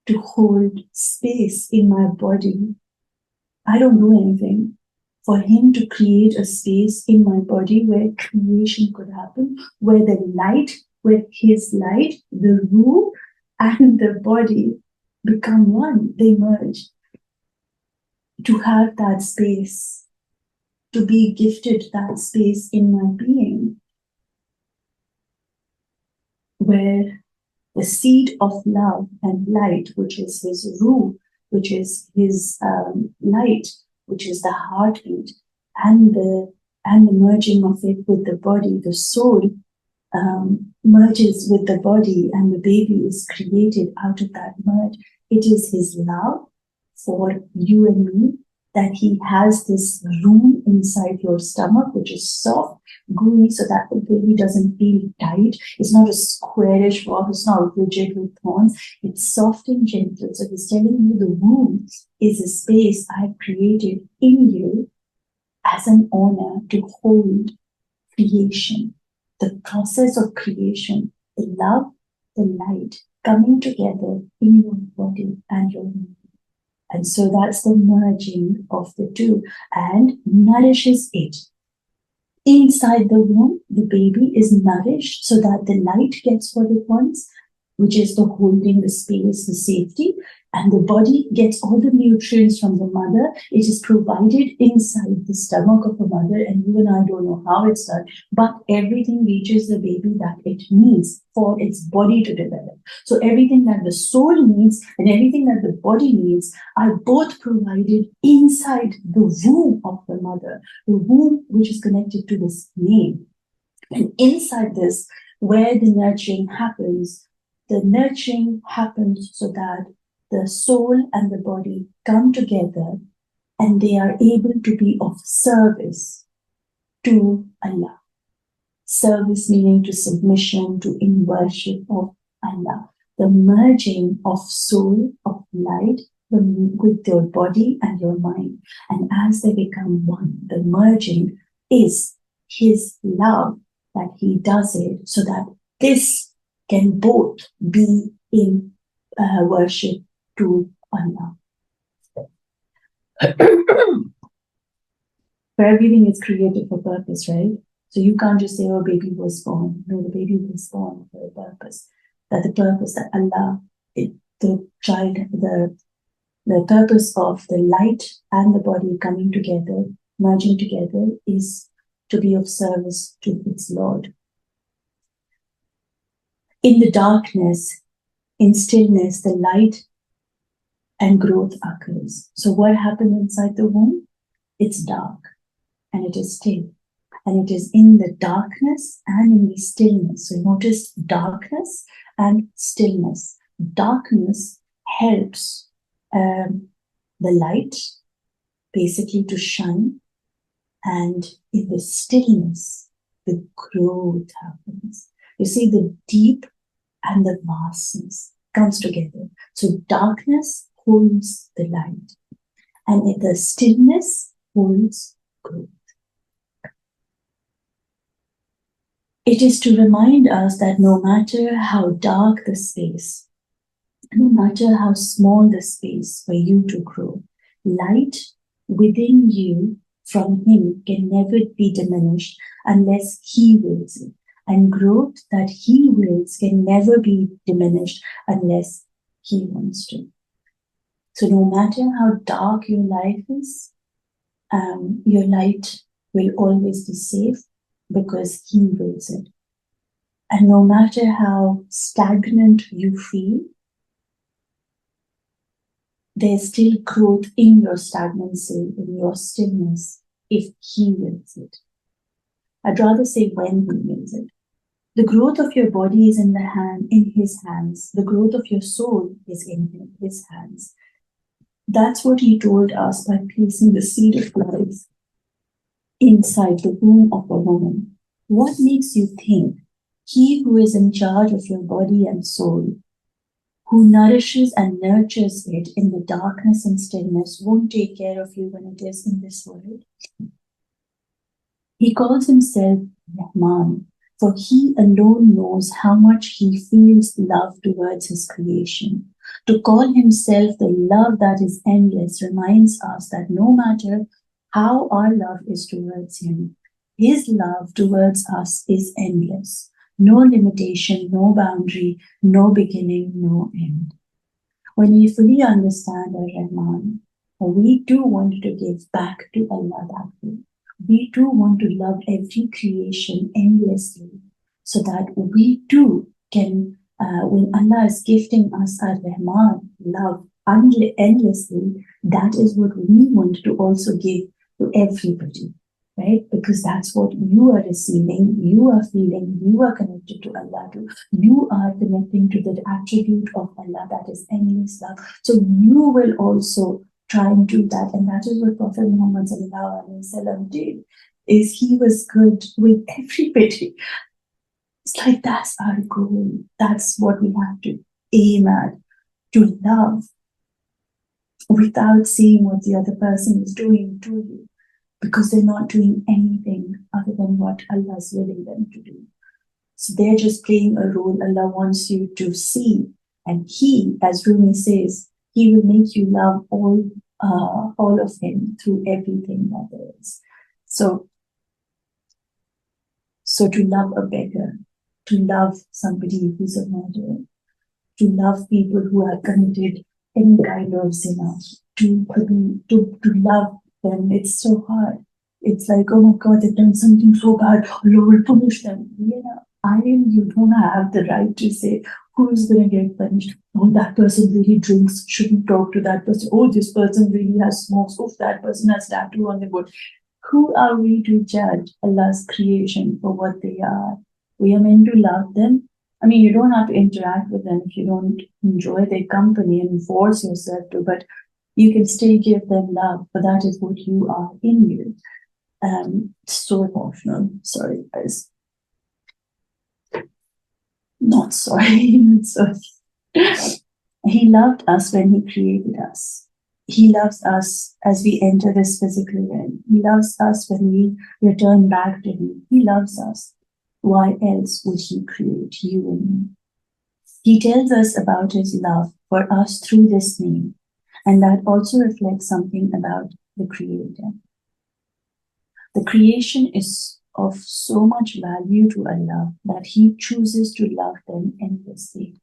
to hold space in my body. I don't do anything. For him to create a space in my body where creation could happen, where the light, where his light, the room and the body become one, they merge. To have that space, to be gifted that space in my being, where the seed of love and light, which is his ruh, which is his light, which is the heartbeat, and the merging of it with the body, the soul merges with the body, and the baby is created out of that merge. It is his love for you and me, that he has this room inside your stomach, which is soft, gooey, so that the baby doesn't feel tight. It's not a squarish rock, it's not rigid with thorns. It's soft and gentle. So he's telling you the womb is a space I've created in you as an honor to hold creation, the process of creation, the love, the light coming together in your body and your mind. And so that's the merging of the two and nourishes it. Inside the womb, the baby is nourished so that the light gets what it wants, which is the holding, the space, the safety, and the body gets all the nutrients from the mother. It is provided inside the stomach of the mother, and you and I don't know how it's done, but everything reaches the baby that it needs for its body to develop. So everything that the soul needs and everything that the body needs are both provided inside the womb of the mother, the womb which is connected to this name. And inside this, where the nurturing happens so that the soul and the body come together and they are able to be of service to Allah. Service meaning to submission, to in worship of Allah. The merging of soul, of light, with your body and your mind. And as they become one, the merging is his love that he does it so that this can both be in worship to Allah. For everything is created for purpose, right? So you can't just say, oh, baby was born. No, the baby was born for a purpose. That the purpose that Allah, the child, the purpose of the light and the body coming together, merging together, is to be of service to its Lord. In the darkness, in stillness, the light and growth occurs. So what happened inside the womb? It's dark and it is still. And it is in the darkness and in the stillness. So notice darkness and stillness. Darkness helps the light basically to shine. And in the stillness, the growth happens. You see, the deep and the vastness comes together. So darkness holds the light, and in the stillness holds growth. It is to remind us that no matter how dark the space, no matter how small the space for you to grow, light within you from him can never be diminished unless he wills it. And growth that he wills can never be diminished unless he wants to. So no matter how dark your life is, your light will always be safe because he wills it. And no matter how stagnant you feel, there's still growth in your stagnancy, in your stillness, if he wills it. I'd rather say when he wills it. The growth of your body is in his hands. The growth of your soul is in his hands. That's what he told us by placing the seed of life inside the womb of a woman. What makes you think he who is in charge of your body and soul, who nourishes and nurtures it in the darkness and stillness, won't take care of you when it is in this world? He calls himself Rahman, for he alone knows how much he feels love towards his creation. To call himself the love that is endless reminds us that no matter how our love is towards him, his love towards us is endless. No limitation, no boundary, no beginning, no end. When we fully understand our Rahman, we too want to give back to Allah that way. We too want to love every creation endlessly so that we too can, when Allah is gifting us our Rahman, love endlessly, that is what we want to also give to everybody, right? Because that's what you are receiving, you are feeling, you are connected to Allah too. You are connecting to the attribute of Allah that is endless love. So you will also try and do that. And that is what Prophet Muhammad did, is he was good with everybody. It's like that's our goal. That's what we have to aim at, to love without seeing what the other person is doing to you, because they're not doing anything other than what Allah is willing them to do. So they're just playing a role Allah wants you to see. And he, as Rumi says, he will make you love all of him through everything that there is. So to love a beggar, to love somebody who's a murderer, to love people who have committed any kind of zina, to love them, it's so hard. It's like, oh my God, they've done something so bad, Allah will punish them. Yeah, you don't have the right to say who's going to get punished. Oh, that person really drinks, shouldn't talk to that person. Oh, this person really has smokes. Oh, that person has tattoo on the boot. Who are we to judge Allah's creation for what they are? We are meant to love them. I mean, you don't have to interact with them if you don't enjoy their company and force yourself to, but you can still give them love, but that is what you are in you. So emotional. Sorry, guys. Not sorry. So, he loved us when he created us. He loves us as we enter this physical realm. He loves us when we return back to him. He loves us. Why else would he create you and me? He tells us about his love for us through this name, and that also reflects something about the Creator. The creation is of so much value to Allah that he chooses to love them endlessly.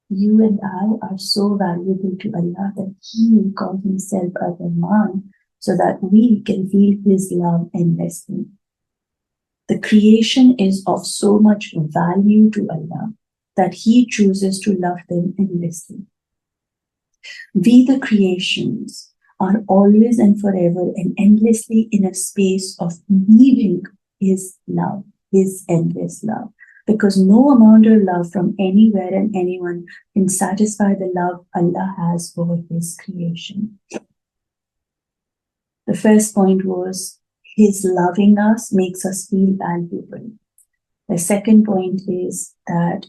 You and I are so valuable to Allah that he called himself a Rahman so that we can feel his love endlessly. The creation is of so much value to Allah that he chooses to love them endlessly. We, the creations, are always and forever and endlessly in a space of needing his love, his endless love, because no amount of love from anywhere and anyone can satisfy the love Allah has for his creation. The first point was his loving us makes us feel valuable. The second point is that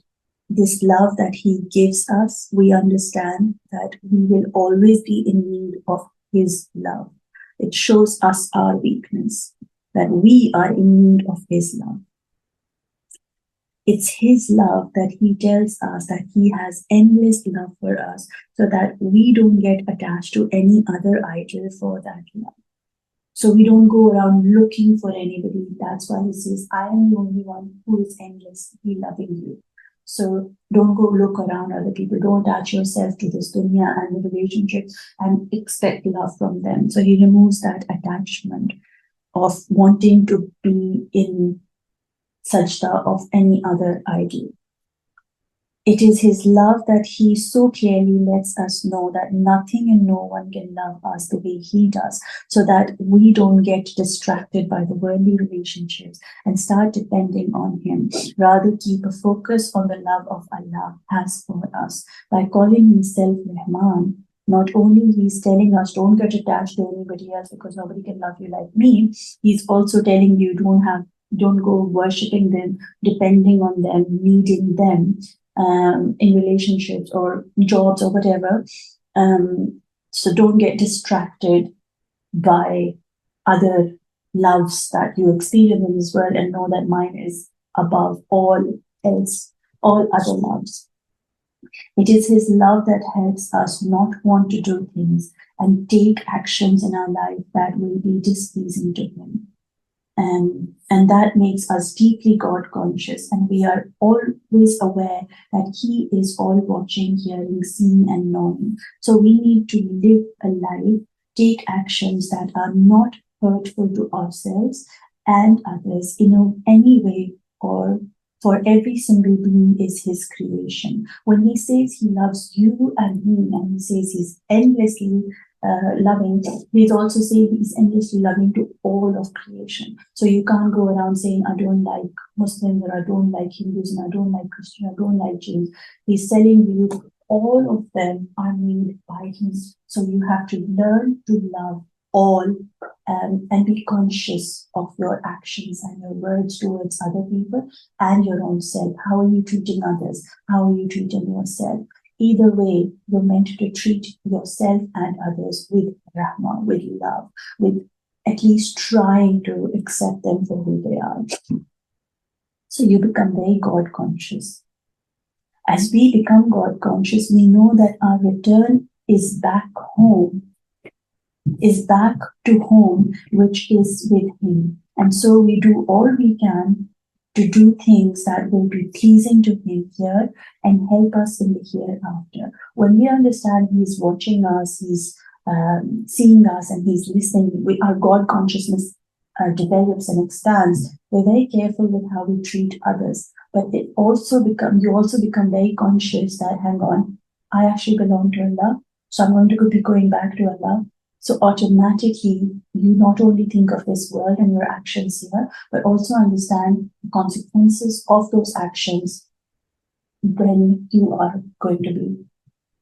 this love that he gives us, we understand that we will always be in need of his love. It shows us our weakness, that we are in need of his love. It's his love that he tells us that he has endless love for us so that we don't get attached to any other idol for that love. So we don't go around looking for anybody. That's why he says, I am the only one who is endlessly loving you. So don't go look around other people. Don't attach yourself to this dunya and the relationship and expect love from them. So he removes that attachment of wanting to be in sajda of any other idol. It is his love that he so clearly lets us know that nothing and no one can love us the way he does, so that we don't get distracted by the worldly relationships and start depending on him. Rather, keep a focus on the love of Allah has for us. By calling himself Rahman, not only he's telling us don't get attached to anybody else because nobody can love you like me, he's also telling you don't go worshipping them, depending on them, needing them. In relationships or jobs or whatever. So don't get distracted by other loves that you experience in this world, and know that mine is above all else, all other loves. It is his love that helps us not want to do things and take actions in our life that will be displeasing to him. And that makes us deeply God conscious, and we are always aware that he is all watching, hearing, seeing, and knowing. So we need to live a life, take actions that are not hurtful to ourselves and others in any way, or for every single being is his creation. When he says he loves you and me, and he says he's endlessly loving, he's also saying he's endlessly loving to all of creation. So you can't go around saying, I don't like Muslims, or I don't like Hindus, and I don't like Christian, I don't like Jains. He's telling you all of them are made by him. So you have to learn to love all, and be conscious of your actions and your words towards other people and your own self. How are you treating others? How are you treating yourself? Either way, you're meant to treat yourself and others with rahmah, with love, with at least trying to accept them for who they are. So you become very God conscious. As we become God conscious, we know that our return is back home, is back to home, which is with him. And so we do all we can to do things that will be pleasing to him here and help us in the hereafter. When we understand he's watching us, he's seeing us, and he's listening, our God consciousness develops and expands. We're very careful with how we treat others, but you also become very conscious that, hang on, I actually belong to Allah, so I'm going to be going back to Allah. So automatically, you not only think of this world and your actions here, but also understand the consequences of those actions when you are going to be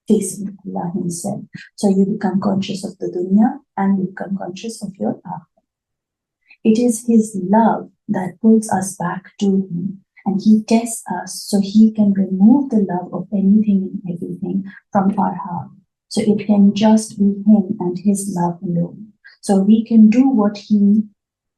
facing Allah himself. So you become conscious of the dunya and you become conscious of your akhirah. It is his love that pulls us back to him, and he tests us so he can remove the love of anything and everything from our heart. So it can just be him and his love alone. So we can do what he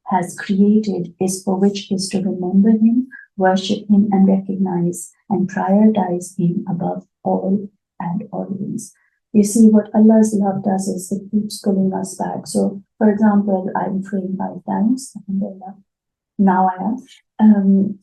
has created, is for which is to remember him, worship him, and recognize and prioritize him above all and always. You see, what Allah's love does is it keeps pulling us back. So, for example, I'm praying 5 times, alhamdulillah. Now I am.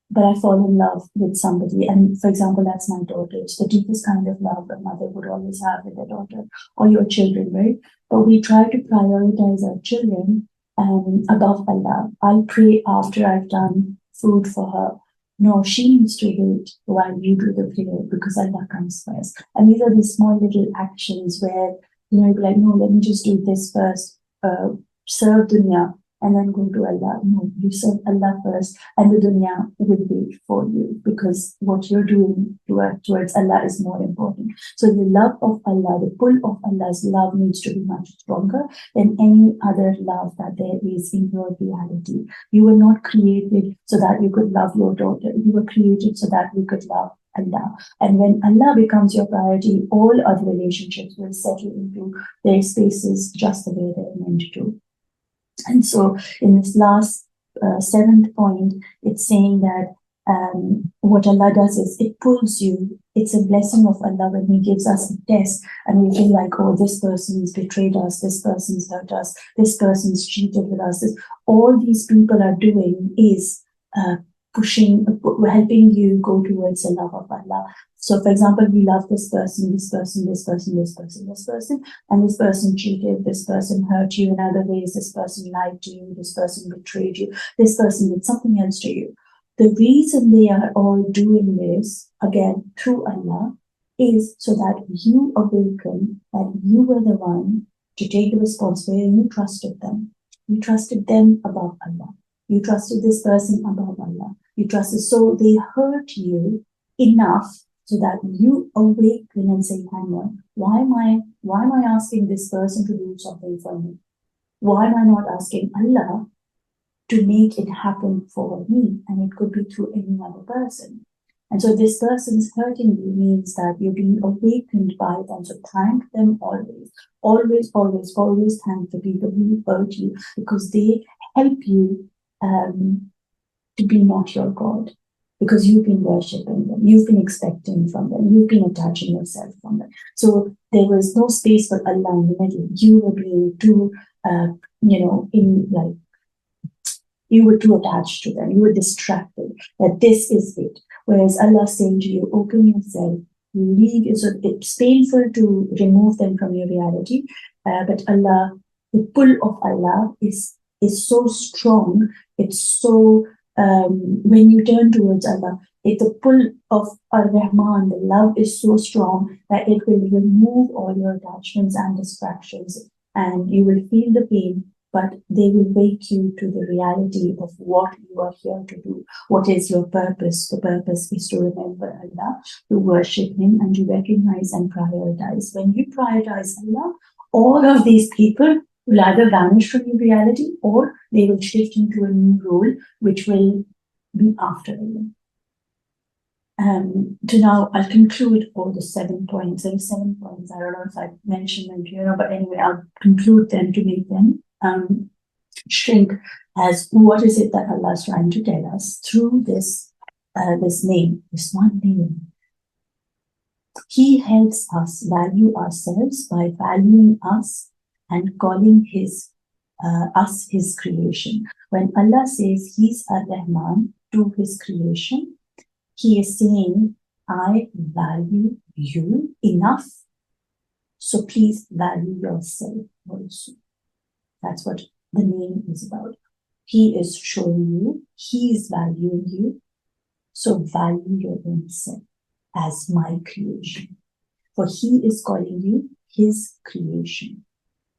But I fall in love with somebody. And for example, that's my daughter. It's the deepest kind of love a mother would always have with their daughter or your children, right? But we try to prioritize our children above Allah. I'll pray after I've done food for her. No, she needs to wait while you do the prayer because Allah comes first. And these are these small little actions where, you'll be like, no, let me just do this first, serve dunya, and then go to Allah. No, you serve Allah first, and the dunya will wait for you because what you're doing towards Allah is more important. So the love of Allah, the pull of Allah's love needs to be much stronger than any other love that there is in your reality. You were not created so that you could love your daughter. You were created so that you could love Allah. And when Allah becomes your priority, all other relationships will settle into their spaces just the way they're meant to. And so in this last 7th point, it's saying that what Allah does is it pulls you. It's a blessing of Allah when He gives us a test and we feel like, oh, this person's betrayed us, this person's hurt us, this person's cheated with us. All these people are doing is helping you go towards the love of Allah. So, for example, we love this person, this person, this person, this person, this person, and this person cheated, this person hurt you in other ways, this person lied to you, this person betrayed you, this person did something else to you. The reason they are all doing this, again, through Allah, is so that you awaken that you were the one to take the responsibility and you trusted them. You trusted them above Allah. You trusted this person above Allah. You trusted, so they hurt you enough so that you awaken and say, hang on, why am I asking this person to do something for me? Why am I not asking Allah to make it happen for me? And it could be through any other person. And so this person's hurting you means that you're being awakened by them. So thank them always. Always, always, always thank the people who hurt you because they help you to be not your God. Because you've been worshipping them, you've been expecting from them, you've been attaching yourself from them. So there was no space for Allah in the middle. You were being too, you were too attached to them. You were distracted that this is it. Whereas Allah saying to you, open yourself, leave it. So it's painful to remove them from your reality. But Allah, the pull of Allah is so strong. It's so, when you turn towards Allah, the pull of Ar-Rahman, the love is so strong that it will remove all your attachments and distractions. And you will feel the pain, but they will wake you to the reality of what you are here to do. What is your purpose? The purpose is to remember Allah, to worship Him, and to recognize and prioritize. When you prioritize Allah, all of these people will either vanish from your reality or they will shift into a new role, which will be after Allah. To now, I'll conclude all the 7 points. There are 7 points. I don't know if I mentioned them here, but anyway, I'll conclude them to make them shrink as what is it that Allah is trying to tell us through this name, this one name. He helps us value ourselves by valuing us and calling us His creation. When Allah says He's Ar-Rahman to His creation, He is saying, I value you enough, so please value yourself also. That's what the name is about. He is showing you, He is valuing you, so value your own self as my creation. For He is calling you His creation.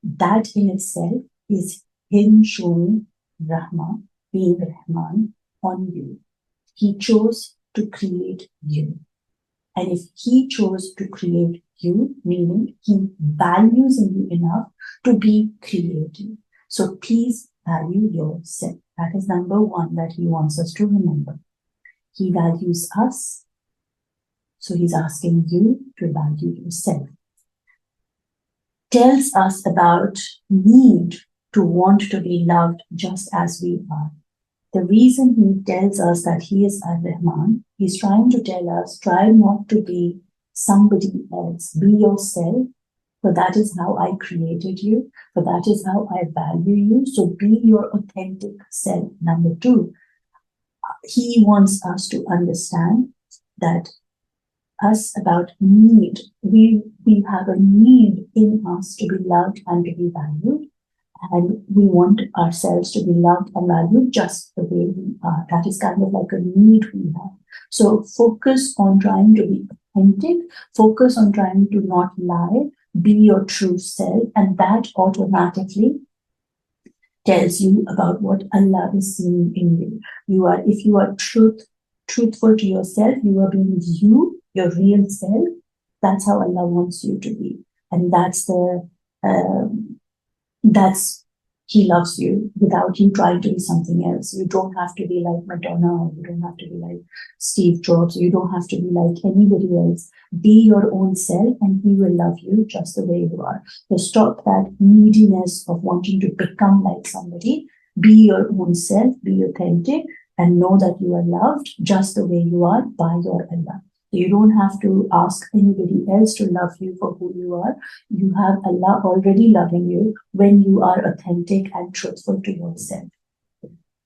That in itself is Him showing Rahma, being Rahman on you. He chose to create you. And if He chose to create you, meaning He values you enough to be created. So please value yourself. That is number one that He wants us to remember. He values us, so He's asking you to value yourself. Tells us about need to want to be loved just as we are. The reason He tells us that He is Ar-Rahman, He's trying to tell us, try not to be somebody else. Be yourself, for that is how I created you, for that is how I value you. So be your authentic self. Number two, He wants us to understand that us about need. We have a need in us to be loved and to be valued. And we want ourselves to be loved and valued just the way we are. That is kind of like a need we have. So focus on trying to be authentic. Focus on trying to not lie. Be your true self. And that automatically tells you about what Allah is seeing in you. If you are truthful to yourself, you are being you, your real self. That's how Allah wants you to be. And He loves you without you trying to be something else. You don't have to be like Madonna, or you don't have to be like Steve Jobs, or you don't have to be like anybody else. Be your own self and He will love you just the way you are. So stop that neediness of wanting to become like somebody. Be your own self, be authentic, and know that you are loved just the way you are by your Allah. You don't have to ask anybody else to love you for who you are. You have Allah already loving you when you are authentic and truthful to yourself.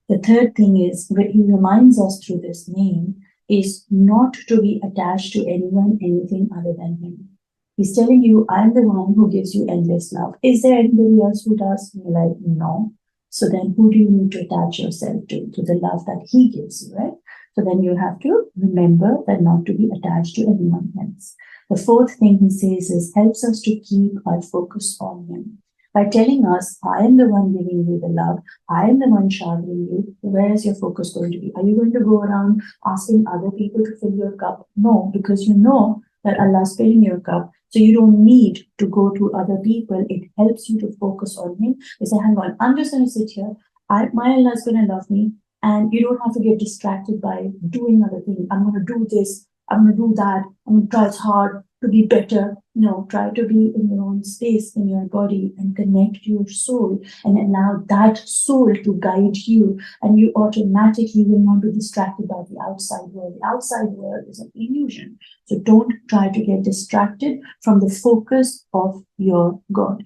The third thing is, what he reminds us through this name is not to be attached to anyone, anything other than him. He's telling you, I'm the one who gives you endless love. Is there anybody else who does? You're like, no. So then who do you need to attach yourself to the love that he gives you, right? So then you have to remember that not to be attached to anyone else. The fourth thing he says is, helps us to keep our focus on him. By telling us, I am the one giving you the love, I am the one showering you, where is your focus going to be? Are you going to go around asking other people to fill your cup? No, because you know that Allah is filling your cup. So you don't need to go to other people. It helps you to focus on him. You say, hang on, I'm just going to sit here. My Allah is going to love me. And you don't have to get distracted by doing other things. I'm going to do this. I'm going to do that. I'm going to try hard to be better. No, try to be in your own space, in your body, and connect to your soul and allow that soul to guide you. And you automatically will not be distracted by the outside world. The outside world is an illusion. So don't try to get distracted from the focus of your God.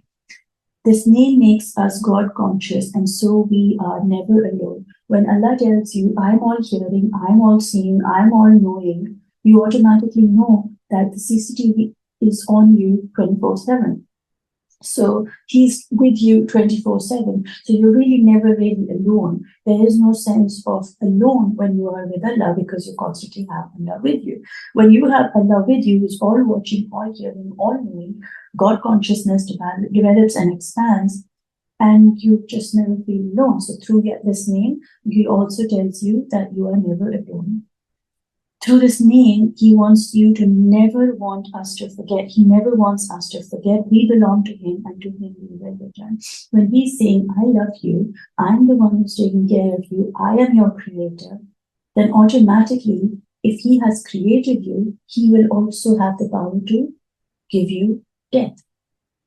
This name makes us God conscious, and so we are never alone. When Allah tells you, I'm all hearing, I'm all seeing, I'm all knowing, you automatically know that the CCTV is on you 24/7. So he's with you 24/7. So you're really never really alone. There is no sense of alone when you are with Allah because you constantly have Allah with you. When you have Allah with you, who's all watching, all hearing, all knowing, God consciousness develops and expands, and you just never feel alone. So through this name, he also tells you that you are never alone. Through this name, he wants you to never want us to forget. He never wants us to forget we belong to him and to him we will return. When he's saying, I love you, I'm the one who's taking care of you, I am your creator, then automatically, if he has created you, he will also have the power to give you death.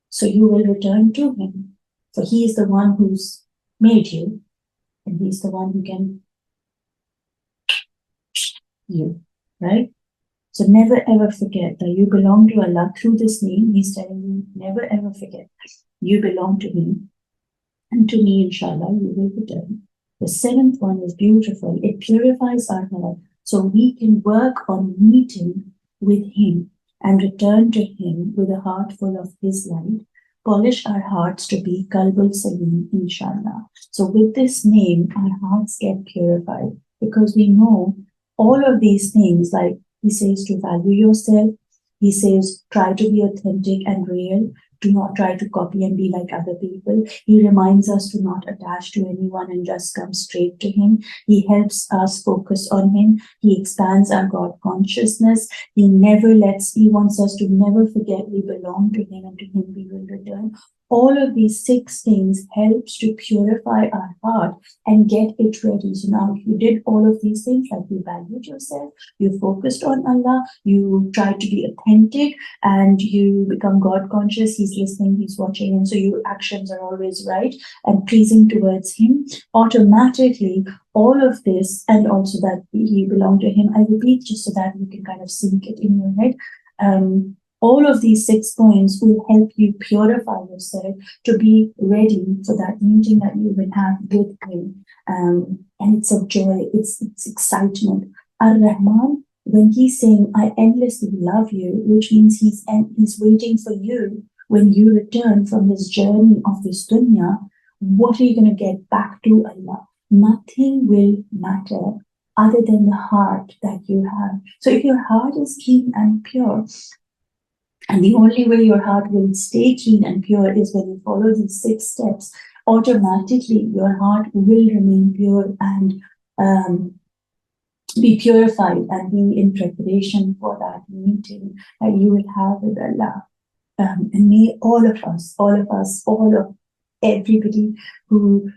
So you will return to him. For he is the one who's made you, and he's the one who can you. Right? So never ever forget that you belong to Allah. Through this name, he's telling you, never ever forget. You belong to me. And to me, inshallah, you will return. The seventh one is beautiful. It purifies our heart so we can work on meeting with him and return to him with a heart full of his light. Polish our hearts to be Qalbul Salim, inshallah. So with this name, our hearts get purified because we know all of these things, like he says to value yourself, he says try to be authentic and real, do not try to copy and be like other people. He reminds us to not attach to anyone and just come straight to him. He helps us focus on him. He expands our God consciousness. He wants us to never forget we belong to him and to him we will return. All of these 6 things helps to purify our heart and get it ready. So now if you did all of these things, like you valued yourself, you focused on Allah, you tried to be authentic, and you become God conscious, he's listening, he's watching, and so your actions are always right and pleasing towards him, automatically all of this, and also that you belong to him. I repeat just so that you can kind of sink it in your head. All of these 6 points will help you purify yourself to be ready for that meeting that you will have with him. And it's a joy, it's excitement. Ar-Rahman, when he's saying, I endlessly love you, which means he's waiting for you when you return from this journey of this dunya. What are you going to get back to Allah? Nothing will matter other than the heart that you have. So if your heart is clean and pure, and the only way your heart will stay clean and pure is when you follow these 6 steps, automatically your heart will remain pure and be purified and be in preparation for that meeting that you will have with Allah. And may all of everybody who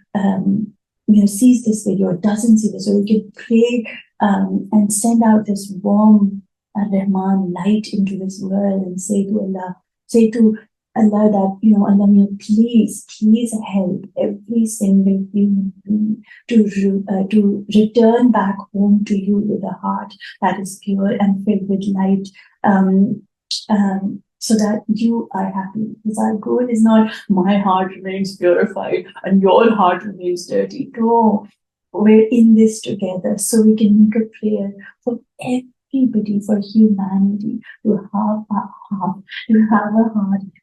sees this video, doesn't see this, or you can pray and send out this warm Rahman light into this world and say to Allah, say to Allah, that, Allah, may please help every single human being to return back home to you with a heart that is pure and filled with light, so that you are happy. Because our goal is not my heart remains purified and your heart remains dirty. No, we're in this together, so we can make a prayer for everybody, for humanity, to have a heart,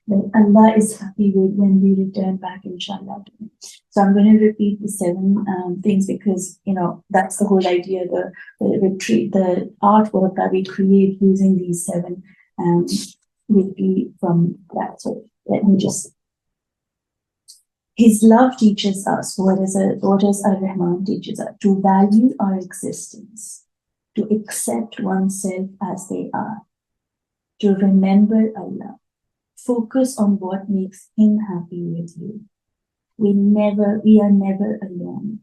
that Allah is happy with when we return back, inshallah. So I'm going to repeat the 7 things, because that's the whole idea. The retreat, the artwork that we create using these 7 will be from that. So let me just. His love teaches us, what does Ar-Rahman teaches us? To value our existence, to accept oneself as they are, to remember Allah, focus on what makes Him happy with you. We are never alone.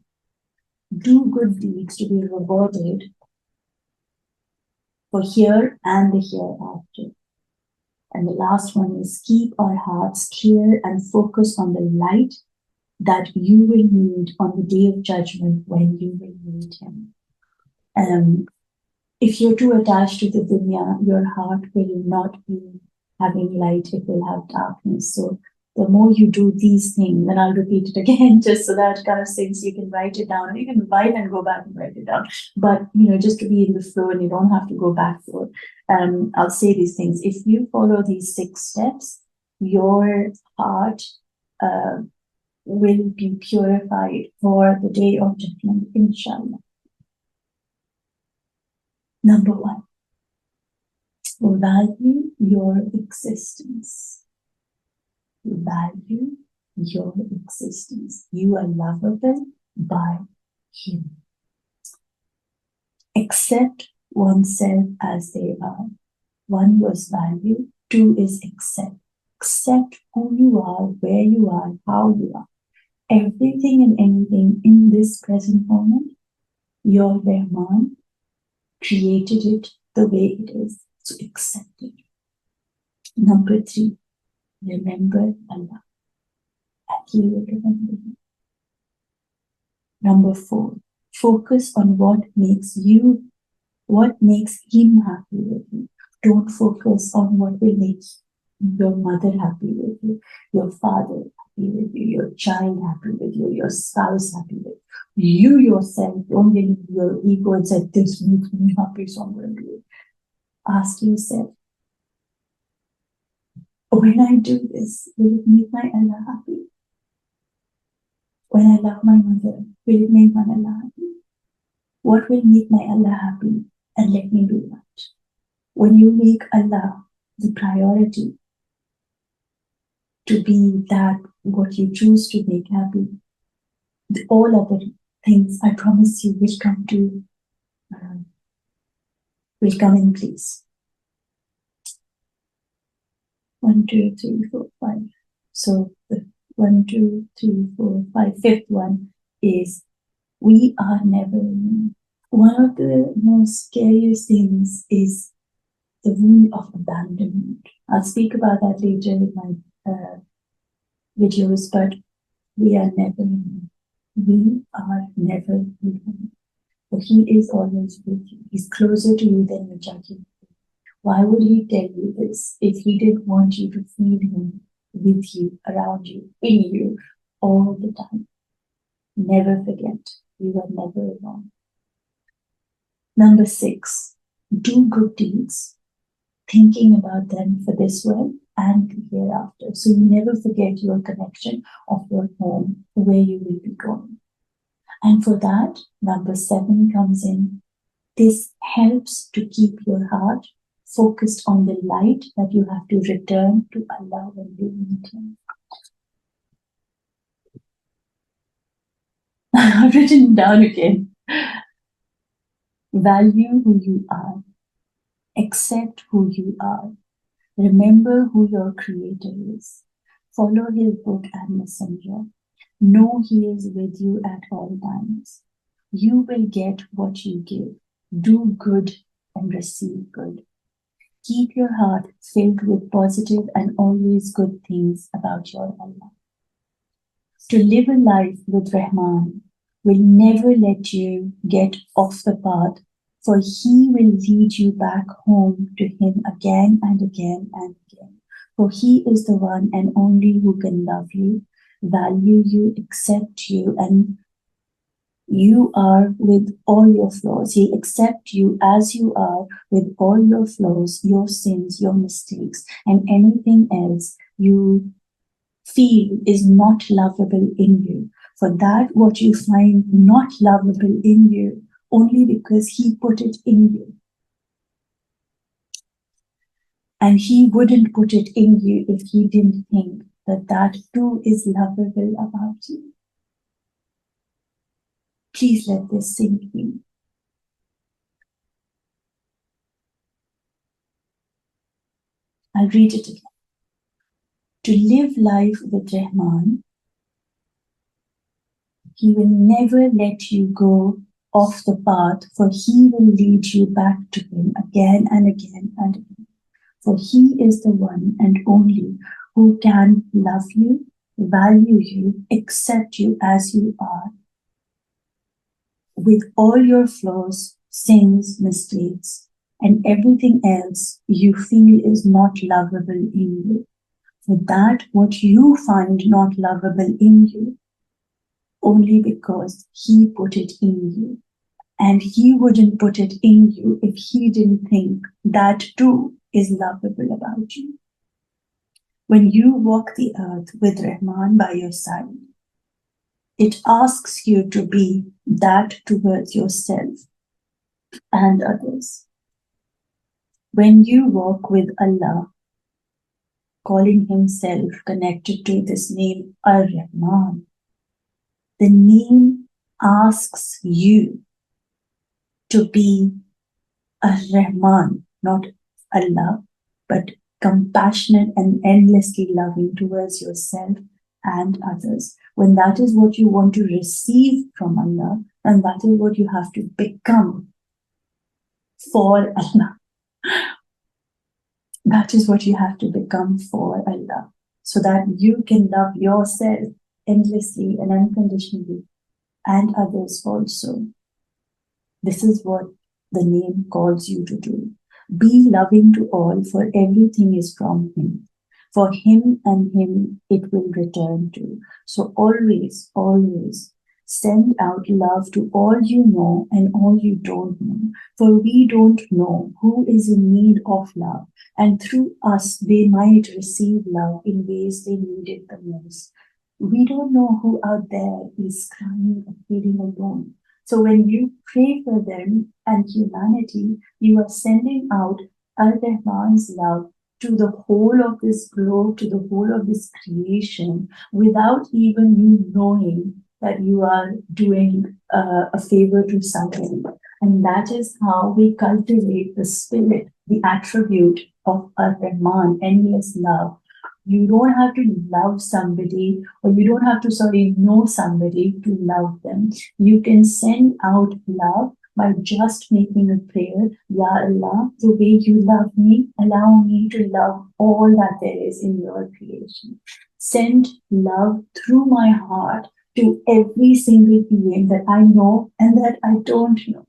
Do good deeds to be rewarded for here and the hereafter. And the last one is, keep our hearts clear and focus on the light that you will need on the day of judgment, when you will meet Him. If you're too attached to the dunya, your heart will not be having light, it will have darkness. So the more you do these things, and I'll repeat it again, just so that kind of things you can write it down. You can rewind and go back and write it down. But, just to be in the flow, and you don't have to go back for, I'll say these things. If you follow these 6 steps, your heart will be purified for the day of judgment, inshallah. Number 1, value your existence. Value your existence. You are lovable by Him. Accept oneself as they are. 1 was value, 2 is accept. Accept who you are, where you are, how you are. Everything and anything in this present moment, your Rahman created it the way it is, so accept it. Number 3, remember Allah, and He will remember you. Number 4, focus on what makes Him happy with you. Don't focus on what will make your mother happy with you, your father happy with you, your child happy with you, your spouse happy with you. You yourself, don't get into your ego and say, this makes me happy, so I'm going to do it. Ask yourself, when I do this, will it make my Allah happy? When I love my mother, will it make my Allah happy? What will make my Allah happy? And let me do that. When you make Allah the priority, to be that what you choose to make happy, all other things, I promise you, will come in place. 1, 2, 3, 4, 5. So the 1, 2, 3, 4, 5. 5th one is, we are never alone. One of the most scariest things is the wound of abandonment. I'll speak about that later in my videos, but we are never alone. We are never alone. But He is always with you. He's closer to you than you're judging. Why would He tell you this if He didn't want you to feel Him with you, around you, in you, all the time? Never forget, you are never alone. Number 6, do good deeds, thinking about them for this world and the hereafter. So you never forget your connection of your home, where you will be going. And for that, number 7 comes in. This helps to keep your heart focused on the light that you have to return to Allah when you meet Him. I've written down again. Value who you are. Accept who you are. Remember who your Creator is. Follow His book and messenger. Know He is with you at all times. You will get what you give. Do good and receive good. Keep your heart filled with positive and always good things about your Allah. To live a life with Rahman will never let you get off the path, for He will lead you back home to Him again and again and again. For He is the one and only who can love you, value you, accept you, and you are with all your flaws. He'll accept you as you are with all your flaws, your sins, your mistakes, and anything else you feel is not lovable in you. For that, what you find not lovable in you, only because He put it in you. And He wouldn't put it in you if He didn't think that that too is lovable about you. Please let this sink in. I'll read it again. To live life with Rahman, He will never let you go off the path, for He will lead you back to Him again and again and again. For He is the one and only who can love you, value you, accept you as you are, with all your flaws, sins, mistakes, and everything else you feel is not lovable in you. For that, what you find not lovable in you, only because He put it in you. And He wouldn't put it in you if He didn't think that too is lovable about you. When you walk the earth with Rahman by your side, it asks you to be that towards yourself and others. When you walk with Allah, calling Himself connected to this name Ar-Rahman, the name asks you to be Ar-Rahman, not Allah, but compassionate and endlessly loving towards yourself and others. When that is what you want to receive from Allah, and that is what you have to become for Allah. That is what you have to become for Allah, so that you can love yourself endlessly and unconditionally, and others also. This is what the name calls you to do. Be loving to all, for everything is from Him. For Him and Him it will return to. So always, always send out love to all you know and all you don't know. For we don't know who is in need of love, and through us they might receive love in ways they need it the most. We don't know who out there is crying or feeling alone. So when you pray for them and humanity, you are sending out Ar-Rahman's love to the whole of this globe, to the whole of this creation, without even you knowing that you are doing a favor to somebody. And that is how we cultivate the spirit, the attribute of Ar-Rahman, endless love. You don't have to love somebody, or you don't have to know somebody to love them. You can send out love by just making a prayer. Ya Allah, the way you love me, allow me to love all that there is in your creation. Send love through my heart to every single being that I know and that I don't know.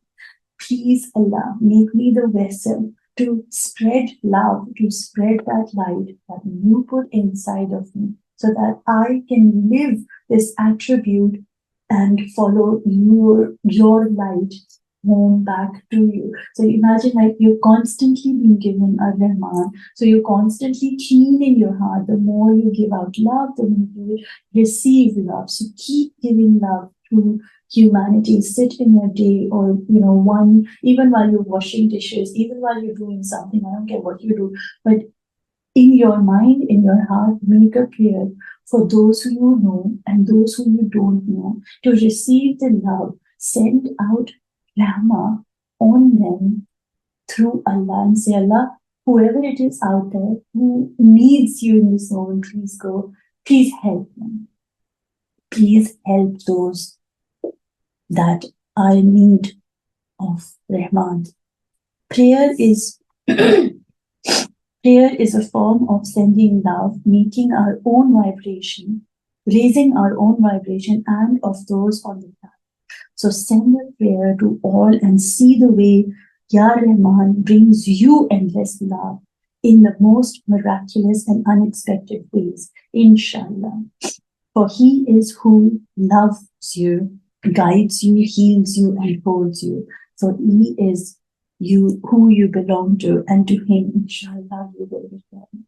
Please, Allah, make me the vessel to spread love, to spread that light that you put inside of me, so that I can live this attribute and follow your light home back to you. So imagine like you're constantly being given a Rahman, so you're constantly cleaning your heart. The more you give out love, the more you receive love. So keep giving love to humanity. Sit in your day, or even while you're washing dishes, even while you're doing something, I don't care what you do, but in your mind, in your heart, make a prayer for those who you know and those who you don't know, to receive the love. Send out Rahma on them through Allah, and say, Allah, whoever it is out there who needs you in this moment, please help them. Please help those that are in need of Rahman. Prayer is Prayer is a form of sending love, making our own vibration, raising our own vibration and of those on the path. So send a prayer to all and see the way Ya Rahman brings you endless love in the most miraculous and unexpected ways, inshallah. For He is who loves you, guides you, heals you, and holds you. So He is you who you belong to, and to Him, inshallah, you will return.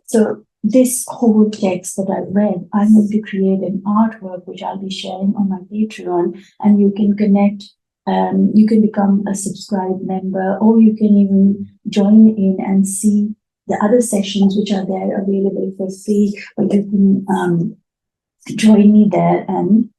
So this whole text that I read, I'm going to create an artwork which I'll be sharing on my Patreon, and you can connect. You can become a subscribed member, or you can even join in and see the other sessions which are there available for free. But you can join me there and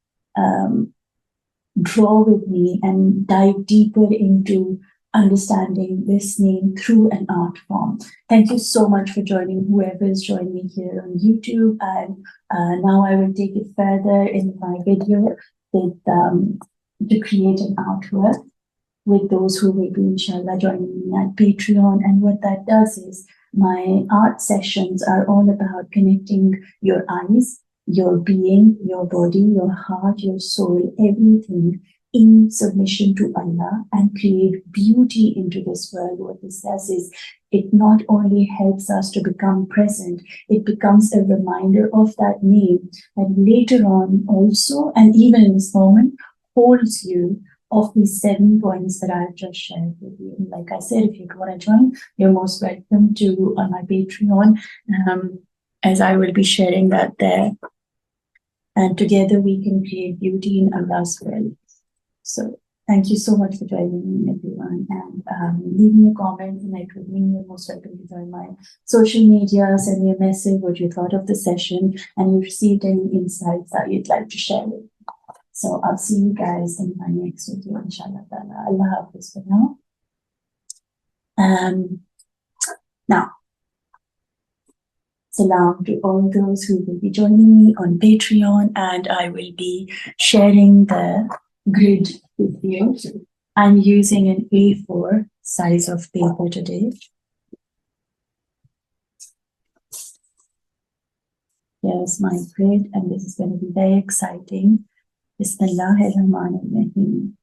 draw with me and dive deeper into understanding this name through an art form. Thank you so much for joining, whoever is joining me here on YouTube. And now I will take it further in my video with to create an artwork with those who will be, inshallah, joining me at Patreon. And what that does is my art sessions are all about connecting your eyes, your being, your body, your heart, your soul, everything in submission to Allah, and create beauty into this world. What this does is it not only helps us to become present, it becomes a reminder of that name, and later on also, and even in this moment, holds you of these 7 points that I've just shared with you. And like I said, if you want to join, you're most welcome to on my Patreon, as I will be sharing that there. And together we can create beauty in Allah's world. So thank you so much for joining me, everyone. And leave me a comment, connect with me. You're most welcome to join my social media, send me a message what you thought of the session, and you received any insights that you'd like to share with me. So I'll see you guys in my next video, inshallah. Allah Hafiz for now. Now, Salaam to all those who will be joining me on Patreon, and I will be sharing the grid with you. I'm using an A4 size of paper today. Here's my grid, and this is going to be very exciting. Bismillahirrahmanirrahim.